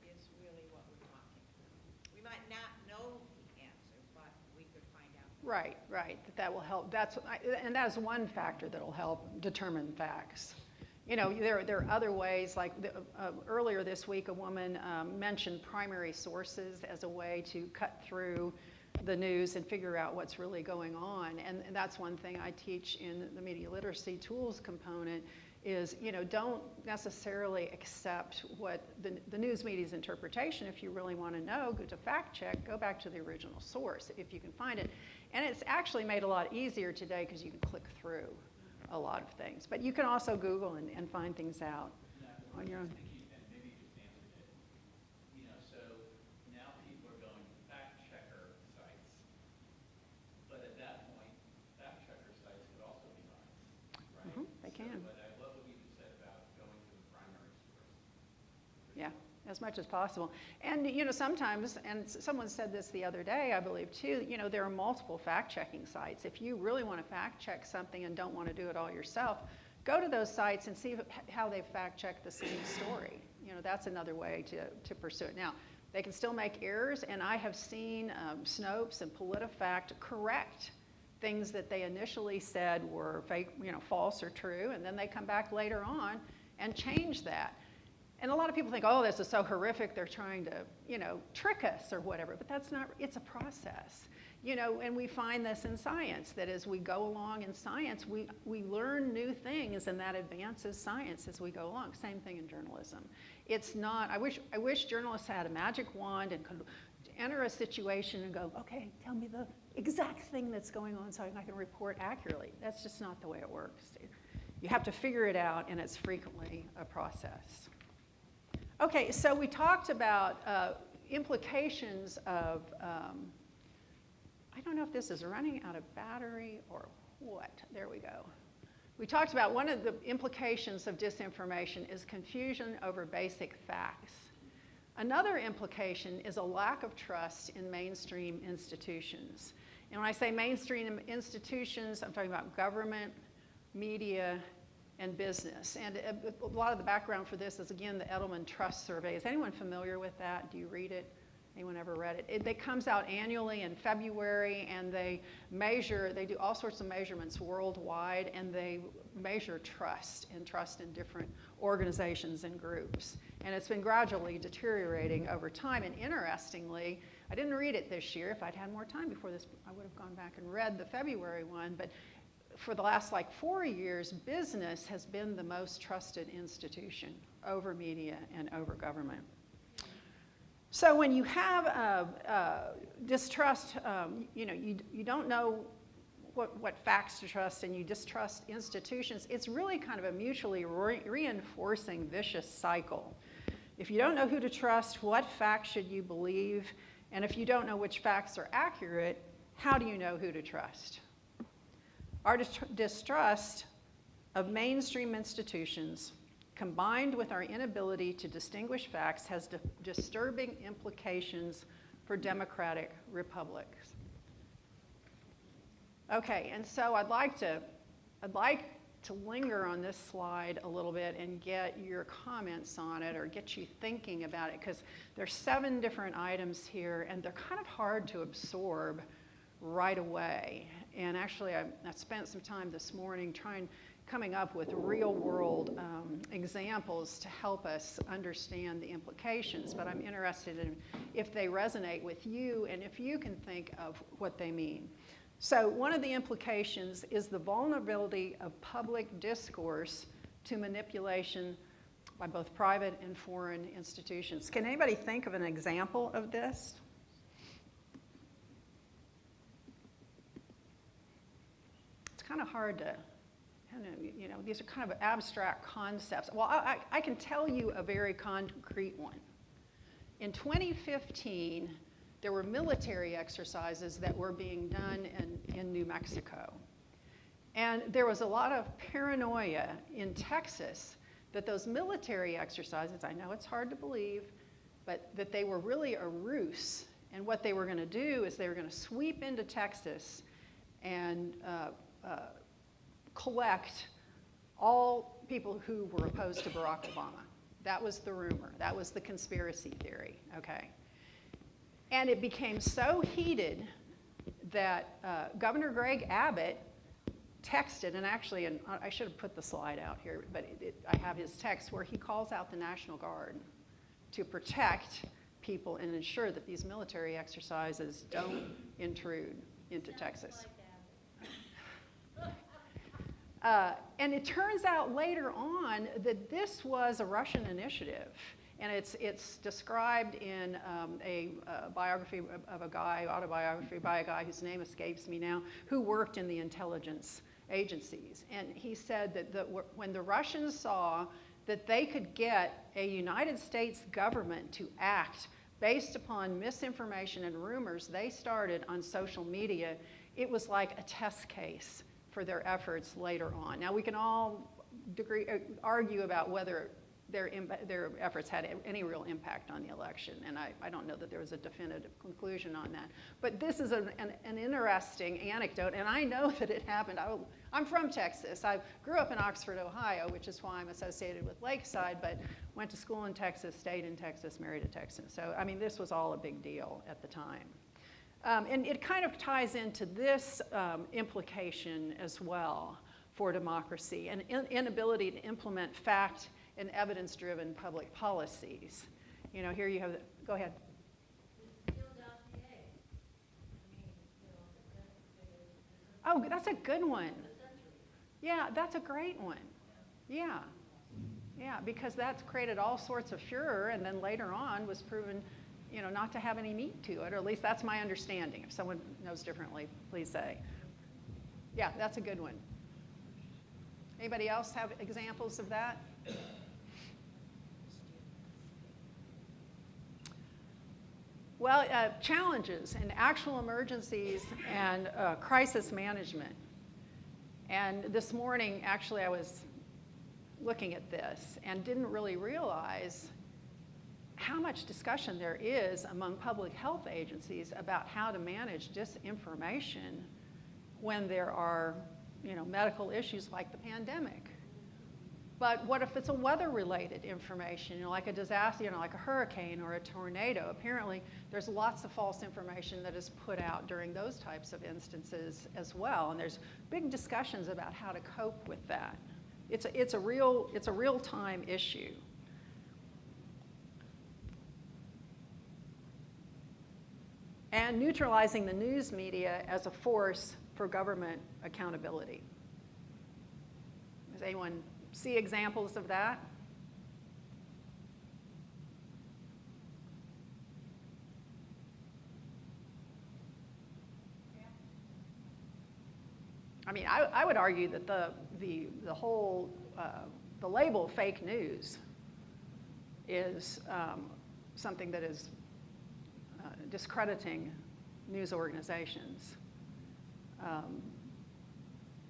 is really what we're talking about. We might not know the answer, but we could find out. Right, right. That will help. And that's one factor that will help determine facts. You know, there are other ways, like earlier this week, a woman mentioned primary sources as a way to cut through the news and figure out what's really going on. And that's one thing I teach in the media literacy tools component is, you know, don't necessarily accept what the news media's interpretation. If you really want to know, go to fact check, go back to the original source if you can find it. And it's actually made a lot easier today because you can click through a lot of things. But you can also Google and find things out on your own. Maybe you just answered it. You know, so now people are going to fact checker sites, but at that point, fact checker sites could also be biased, right? They can. But I love what you just said about going to the primary source. Yeah, as much as possible. And sometimes, and someone said this the other day, I believe too, there are multiple fact-checking sites. If you really want to fact-check something and don't want to do it all yourself, go to those sites and see how they fact-check the same story. That's another way to pursue it. Now, they can still make errors, and I have seen Snopes and PolitiFact correct things that they initially said were fake, false or true, and then they come back later on and change that. And a lot of people think, oh, this is so horrific, they're trying to, trick us or whatever, but that's not, it's a process. And we find this in science, that as we go along in science, we learn new things, and that advances science as we go along. Same thing in journalism. It's not, I wish journalists had a magic wand and could enter a situation and go, okay, tell me the exact thing that's going on so I can report accurately. That's just not the way it works. You have to figure it out, and it's frequently a process. Okay, so we talked about implications of, I don't know if this is running out of battery or what. There we go. We talked about one of the implications of disinformation is confusion over basic facts. Another implication is a lack of trust in mainstream institutions. And when I say mainstream institutions, I'm talking about government, media, and business. And a lot of the background for this is, again, the Edelman Trust Survey. Is anyone familiar with that? Do you read it? Anyone ever read it? It comes out annually in February, and they do all sorts of measurements worldwide, and they measure trust in different organizations and groups. And it's been gradually deteriorating over time. And interestingly, I didn't read it this year. If I'd had more time before this, I would have gone back and read the February one. But for the last 4 years, business has been the most trusted institution over media and over government. So when you have distrust, you don't know what facts to trust, and you distrust institutions, it's really kind of a mutually reinforcing vicious cycle. If you don't know who to trust, what facts should you believe? And if you don't know which facts are accurate, how do you know who to trust? Our distrust of mainstream institutions, combined with our inability to distinguish facts, has disturbing implications for democratic republics. Okay, and so I'd like to linger on this slide a little bit and get your comments on it, or get you thinking about it, because there's 7 different items here, and they're kind of hard to absorb right away. And actually, I spent some time this morning coming up with real-world examples to help us understand the implications, but I'm interested in if they resonate with you and if you can think of what they mean. So one of the implications is the vulnerability of public discourse to manipulation by both private and foreign institutions. Can anybody think of an example of this? It's kind of hard to, these are kind of abstract concepts. Well, I can tell you a very concrete one. In 2015, there were military exercises that were being done in New Mexico. And there was a lot of paranoia in Texas that those military exercises, I know it's hard to believe, but that they were really a ruse. And what they were going to do is they were going to sweep into Texas and collect all people who were opposed to Barack Obama. That was the rumor. That was the conspiracy theory, okay? And it became so heated that Governor Greg Abbott texted, and actually, and I should have put the slide out here, but I have his text where he calls out the National Guard to protect people and ensure that these military exercises don't intrude into Texas. And it turns out later on that this was a Russian initiative. And it's described in a biography of a guy, autobiography by a guy whose name escapes me now, who worked in the intelligence agencies. And he said that when the Russians saw that they could get a United States government to act based upon misinformation and rumors they started on social media, it was like a test case for their efforts later on. Now, we can all argue about whether their efforts had any real impact on the election, and I don't know that there was a definitive conclusion on that. But this is an interesting anecdote, and I know that it happened. I'm from Texas. I grew up in Oxford, Ohio, which is why I'm associated with Lakeside, but went to school in Texas, stayed in Texas, married a Texan. So, I mean, this was all a big deal at the time. And it kind of ties into this implication as well for democracy, and inability to implement fact and evidence-driven public policies. You know, here you have, go ahead. Oh, that's a good one. Yeah, that's a great one. Yeah, yeah, because that's created all sorts of furor, and then later on was proven, you know, not to have any meat to it, or at least that's my understanding. If someone knows differently, please say. Yeah, that's a good one. Anybody else have examples of that? Well, challenges and actual emergencies and crisis management. And this morning, actually, I was looking at this and didn't really realize how much discussion there is among public health agencies about how to manage disinformation when there are, you know, medical issues like the pandemic. But what if it's a weather-related information, you know, like a disaster, you know, like a hurricane or a tornado? Apparently, there's lots of false information that is put out during those types of instances as well, and there's big discussions about how to cope with that. It's a real-time issue. And neutralizing the news media as a force for government accountability. Does anyone see examples of that? Yeah. I mean, I would argue that the whole the label fake news is something that is discrediting news organizations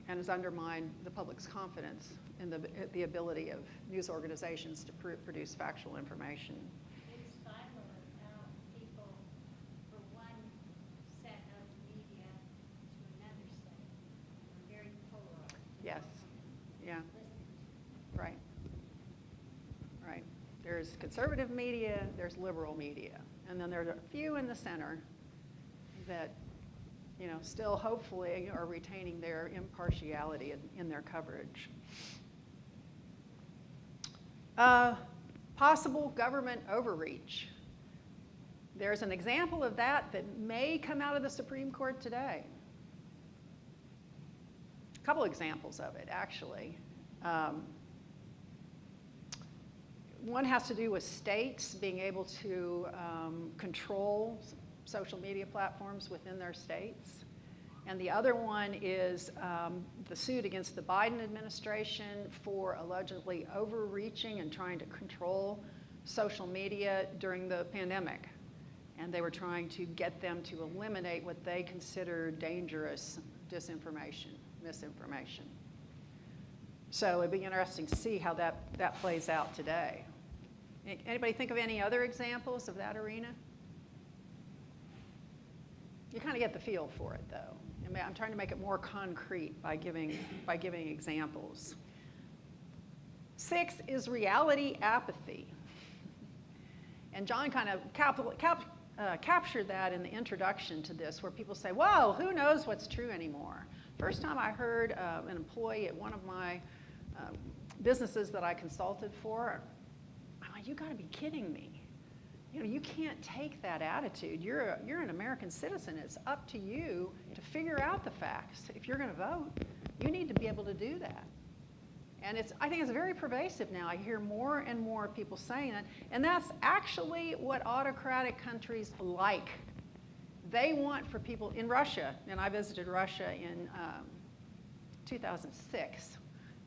and has undermined the public's confidence in the ability of news organizations to produce factual information. It's siloed out people for one set of media to another set. They're very polarized. Yes. Yeah. Right. Right. There's conservative media, there's liberal media, and then there's a few in the center that, you know, still hopefully are retaining their impartiality in their coverage. Possible government overreach. There's an example of that that may come out of the Supreme Court today. A couple examples of it, actually. One has to do with states being able to control social media platforms within their states. And the other one is the suit against the Biden administration for allegedly overreaching and trying to control social media during the pandemic. And they were trying to get them to eliminate what they consider dangerous disinformation, misinformation. So it'd be interesting to see how that plays out today. Anybody think of any other examples of that arena? You kind of get the feel for it, though. I'm trying to make it more concrete by giving examples. 6 is reality apathy. And John kind of captured that in the introduction to this, where people say, whoa, who knows what's true anymore? First time I heard an employee at one of my businesses that I consulted for, I'm like, you gotta be kidding me. You know, you can't take that attitude. You're an American citizen. It's up to you to figure out the facts. If you're going to vote, you need to be able to do that. And I think it's very pervasive now. I hear more and more people saying that. And that's actually what autocratic countries like. They want for people in Russia, and I visited Russia in 2006,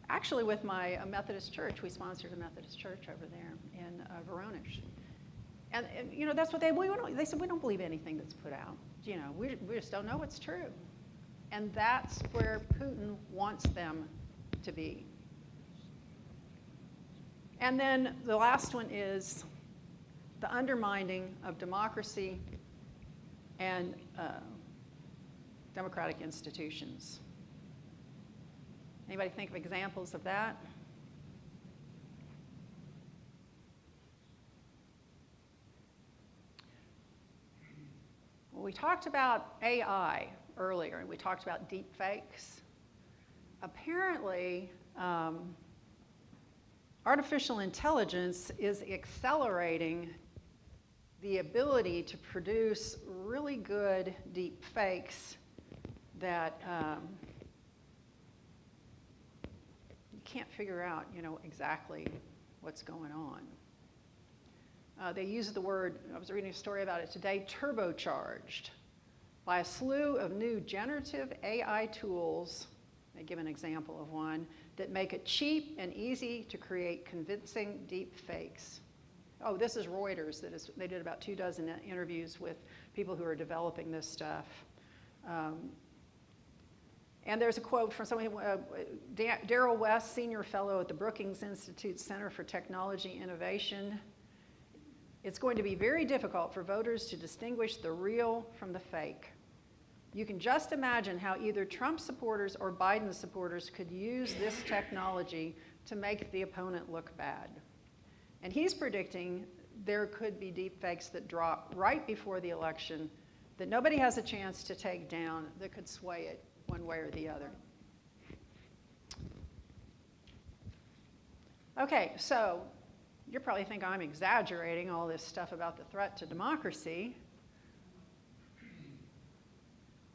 actually with my Methodist church. We sponsored a Methodist church over there in Voronezh. And you know, that's what they said, we don't believe anything that's put out. You know, we just don't know what's true. And that's where Putin wants them to be. And then the last one is the undermining of democracy and democratic institutions. Anybody think of examples of that? Well, we talked about AI earlier, and we talked about deep fakes. Apparently, artificial intelligence is accelerating the ability to produce really good deep fakes that you can't figure out, exactly what's going on. They use the word, I was reading a story about it today, turbocharged by a slew of new generative AI tools. They give an example of one that make it cheap and easy to create convincing deep fakes. Oh, this is Reuters. They did about 24 interviews with people who are developing this stuff. And there's a quote from somebody, Daryl West, senior fellow at the Brookings Institute Center for Technology Innovation. It's going to be very difficult for voters to distinguish the real from the fake. You can just imagine how either Trump supporters or Biden supporters could use this technology to make the opponent look bad. And he's predicting there could be deep fakes that drop right before the election that nobody has a chance to take down that could sway it one way or the other. Okay, so you probably think I'm exaggerating all this stuff about the threat to democracy.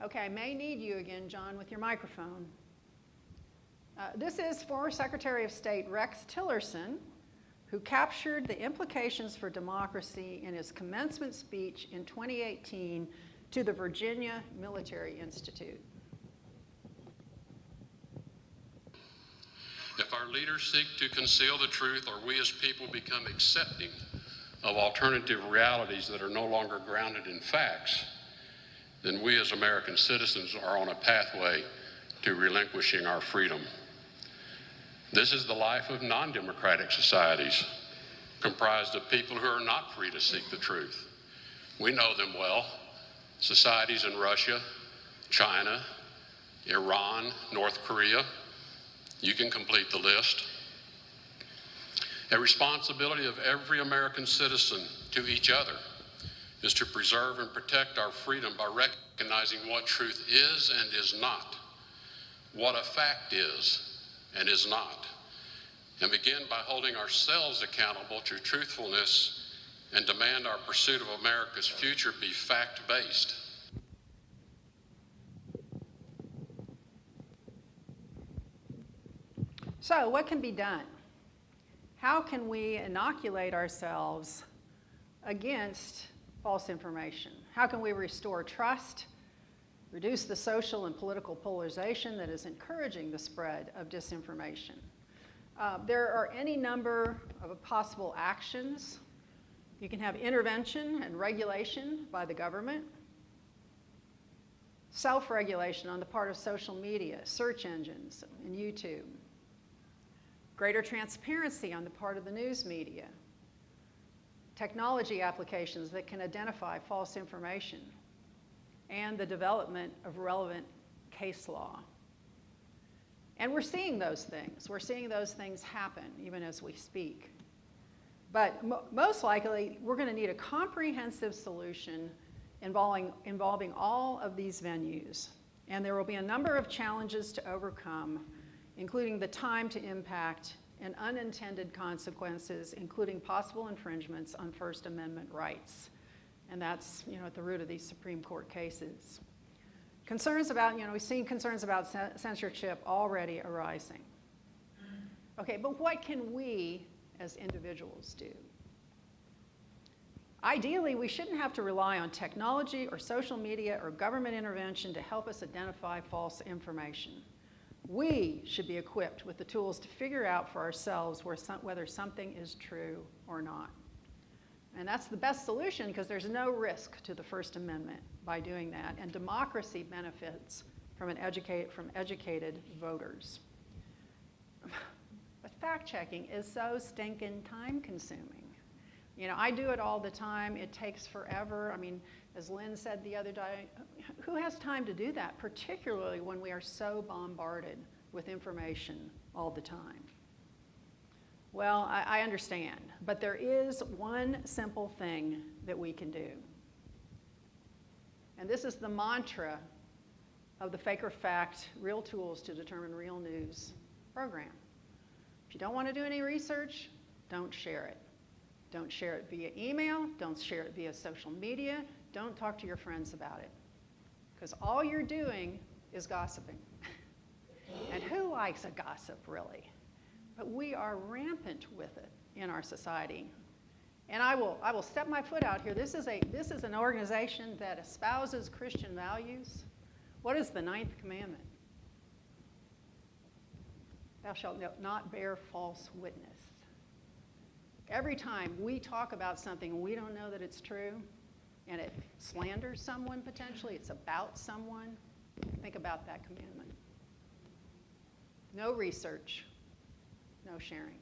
Okay, I may need you again, John, with your microphone. This is former Secretary of State Rex Tillerson, who captured the implications for democracy in his commencement speech in 2018 to the Virginia Military Institute. If our leaders seek to conceal the truth, or we as people become accepting of alternative realities that are no longer grounded in facts, then we as American citizens are on a pathway to relinquishing our freedom. This is the life of non-democratic societies, comprised of people who are not free to seek the truth. We know them well. Societies in Russia, China, Iran, North Korea. You can complete the list. A responsibility of every American citizen to each other is to preserve and protect our freedom by recognizing what truth is and is not, what a fact is and is not, and begin by holding ourselves accountable to truthfulness and demand our pursuit of America's future be fact-based. So what can be done? How can we inoculate ourselves against false information? How can we restore trust, reduce the social and political polarization that is encouraging the spread of disinformation? There are any number of possible actions. You can have intervention and regulation by the government, self-regulation on the part of social media, search engines, and YouTube, greater transparency on the part of the news media, technology applications that can identify false information, and the development of relevant case law. And we're seeing those things. We're seeing those things happen even as we speak. But most likely, we're going to need a comprehensive solution involving all of these venues. And there will be a number of challenges to overcome, including the time to impact and unintended consequences, including possible infringements on First Amendment rights. And that's, at the root of these Supreme Court cases. Concerns about, we've seen concerns about censorship already arising. Okay, but what can we as individuals do? Ideally, we shouldn't have to rely on technology or social media or government intervention to help us identify false information. We should be equipped with the tools to figure out for ourselves whether something is true or not. And that's the best solution because there's no risk to the First Amendment by doing that, and democracy benefits from educated voters. But fact checking is so stinking time consuming. You know, I do it all the time. It takes forever. I mean, as Lynn said the other day, who has time to do that, particularly when we are so bombarded with information all the time? Well, I understand, but there is one simple thing that we can do. And this is the mantra of the Fake or Fact Real Tools to Determine Real News program. If you don't want to do any research, don't share it. Don't share it via email. Don't share it via social media. Don't talk to your friends about it. Because all you're doing is gossiping. And who likes a gossip, really? But we are rampant with it in our society. And I will step my foot out here. This is an organization that espouses Christian values. What is the 9th commandment? Thou shalt not bear false witness. Every time we talk about something and we don't know that it's true, and it slanders someone potentially, it's about someone, think about that commandment. No research, no sharing.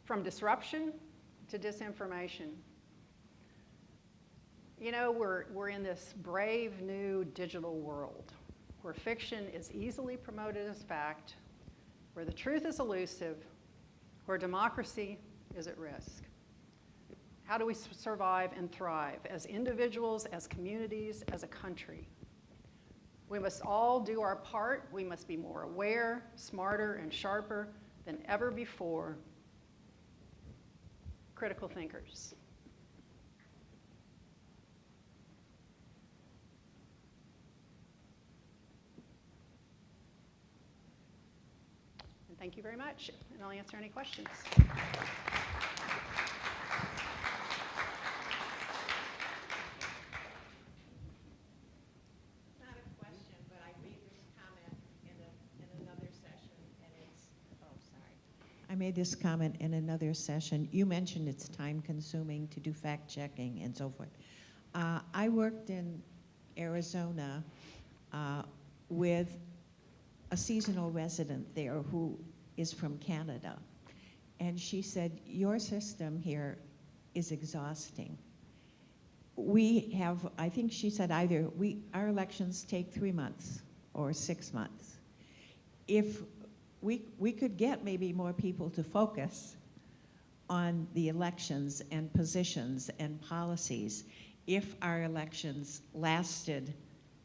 From disruption to disinformation. You know, we're in this brave new digital world where fiction is easily promoted as fact, where the truth is elusive, where democracy is at risk. How do we survive and thrive as individuals, as communities, as a country? We must all do our part. We must be more aware, smarter, and sharper than ever before. Critical thinkers. And thank you very much, and I'll answer any questions. Not a question, but I made this comment in another session, and it's, oh, sorry. I made this comment in another session. You mentioned it's time consuming to do fact checking and so forth. I worked in Arizona with a seasonal resident there who is from Canada. And she said, your system here is exhausting. We have, I think she said either our elections take 3 months or 6 months. If we could get maybe more people to focus on the elections and positions and policies if our elections lasted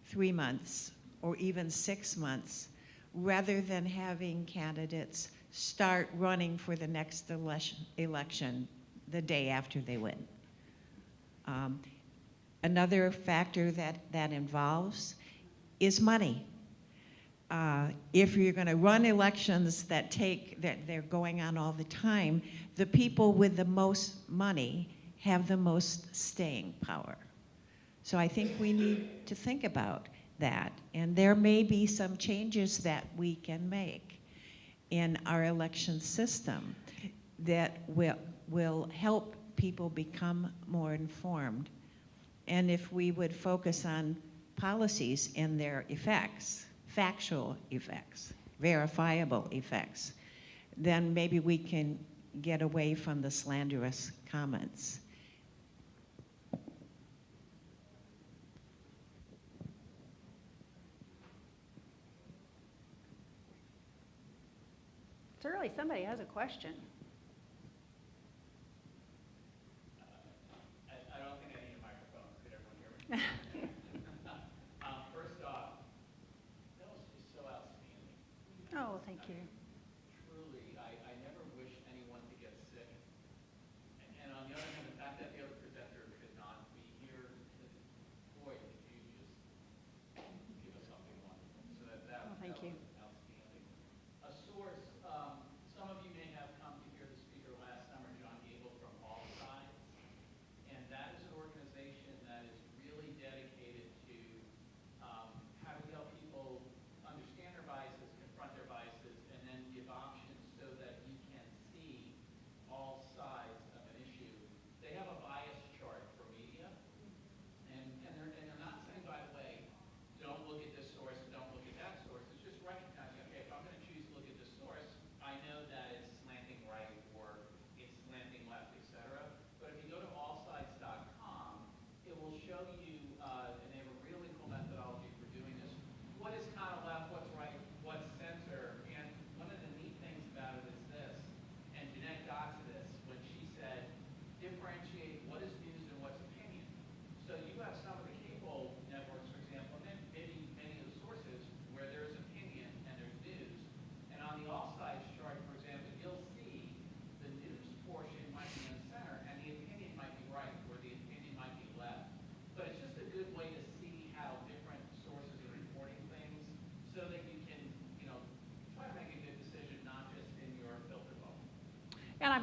3 months or even 6 months, rather than having candidates start running for the next election the day after they win. Another factor that involves is money. If you're going to run elections that they're going on all the time, the people with the most money have the most staying power. So I think we need to think about that. And there may be some changes that we can make in our election system that will help people become more informed. And if we would focus on policies and their effects, factual effects, verifiable effects, then maybe we can get away from the slanderous comments. Surely somebody has a question. I don't think I need a microphone. Could everyone hear me? First off, that was just so outstanding. Oh, thank you. Truly, I never wish anyone to get sick. And on the other hand, the fact that the other presenter could not be here, boy, did you just give us something wonderful. So that thank you. was outstanding. A source, some of you may have come to hear the speaker last summer, John Gable from All Sides. And that is an organization that is really dedicated to how do we help people understand their biases, confront their biases, and then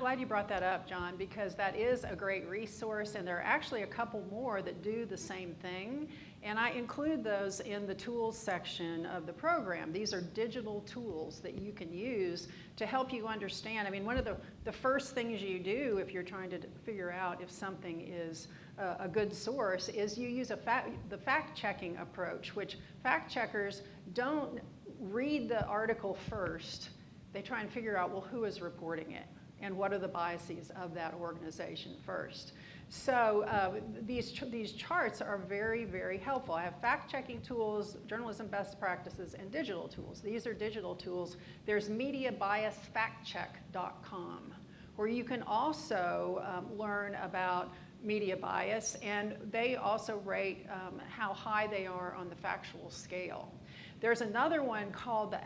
glad you brought that up, John, because that is a great resource, and there are actually a couple more that do the same thing. And I include those in the tools section of the program. These are digital tools that you can use to help you understand. I mean, one of the first things you do if you're trying to figure out if something is a good source is you use the fact-checking approach, which fact checkers don't read the article first. They try and figure out, well, who is reporting it and what are the biases of that organization first. So these charts are very, very helpful. I have fact-checking tools, journalism best practices, and digital tools. These are digital tools. There's mediabiasfactcheck.com, where you can also learn about media bias, and they also rate how high they are on the factual scale. There's another one called the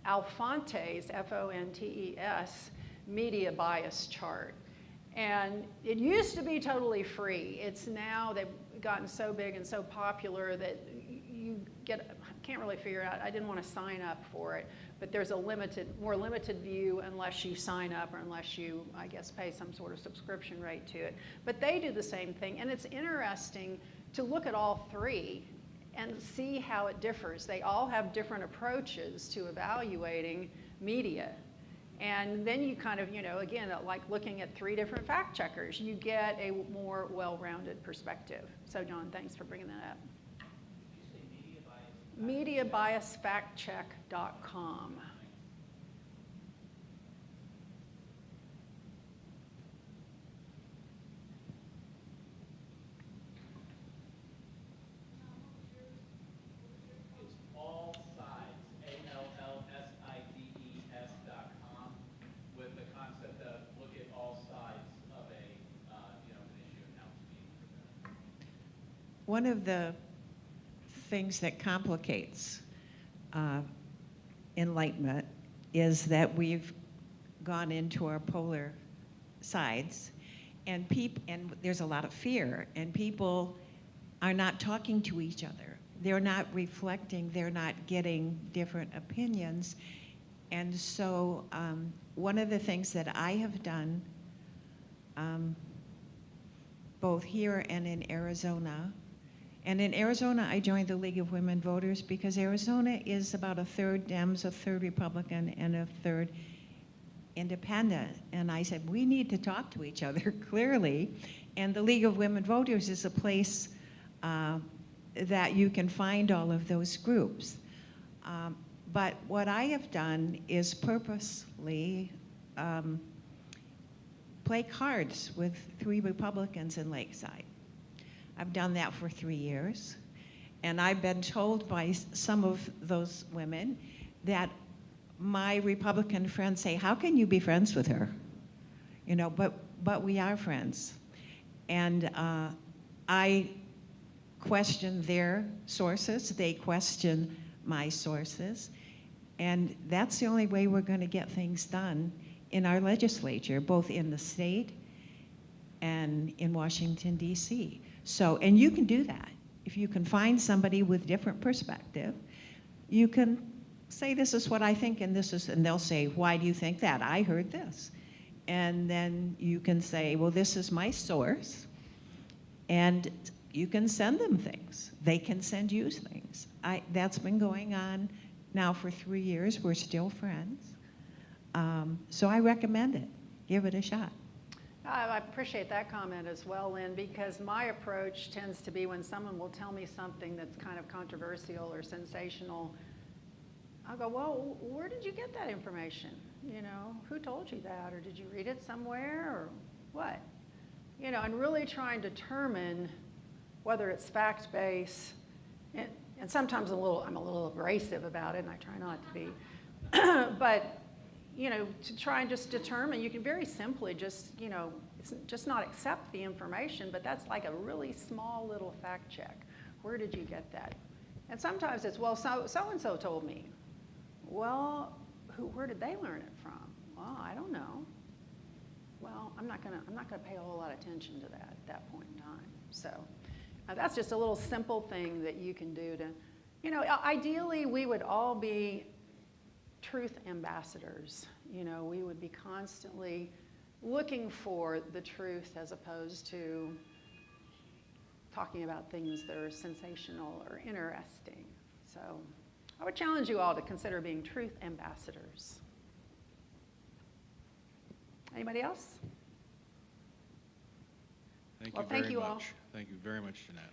Alfontes, F-O-N-T-E-S, media bias chart. And it used to be totally free. It's now, they've gotten so big and so popular that you can't really figure out, I didn't want to sign up for it, but there's a more limited view unless you sign up or unless you, I guess, pay some sort of subscription rate to it. But they do the same thing, and it's interesting to look at all three and see how it differs. They all have different approaches to evaluating media. And then you kind of, again, like looking at three different fact checkers, you get a more well-rounded perspective. So, John, thanks for bringing that up. Did you say Mediabiasfactcheck.com. It's all sides, ALLSIDES.com, with the concept of look at all sides of an issue and how it's being presented. One of the things that complicates enlightenment is that we've gone into our polar sides, and there's a lot of fear, and people are not talking to each other. They're not reflecting, they're not getting different opinions. And so one of the things that I have done, both here and in Arizona, and in Arizona I joined the League of Women Voters because Arizona is about a third Dems, a third Republican, and a third independent. And I said, we need to talk to each other clearly. And the League of Women Voters is a place that you can find all of those groups. But what I have done is purposely play cards with 3 Republicans in Lakeside. I've done that for 3 years. And I've been told by some of those women that my Republican friends say, how can you be friends with her? But we are friends. And I question their sources, they question my sources, and that's the only way we're going to get things done in our legislature, both in the state and in Washington, D.C. So, and you can do that. If you can find somebody with different perspective, you can say, this is what I think, and they'll say, why do you think that? I heard this. And then you can say, well, this is my source, and you can send them things. They can send you things. That's been going on now for 3 years. We're still friends. So I recommend it. Give it a shot. I appreciate that comment as well, Lynn, because my approach tends to be when someone will tell me something that's kind of controversial or sensational, I'll go, well, where did you get that information? Who told you that? Or did you read it somewhere? Or what? And really try and determine whether it's fact-based, and sometimes I'm a little abrasive about it, and I try not to be, but to try and just determine, you can very simply just not accept the information, but that's like a really small little fact check. Where did you get that? And sometimes it's, well, so-and-so told me. Well, where did they learn it from? Well, I don't know. Well, I'm not gonna pay a whole lot of attention to that at that point in time. So that's just a little simple thing that you can do to, ideally we would all be truth ambassadors. We would be constantly looking for the truth as opposed to talking about things that are sensational or interesting. So I would challenge you all to consider being truth ambassadors. Anybody else? Thank Well, you thank very you all. much. Thank you very much, Jeanette.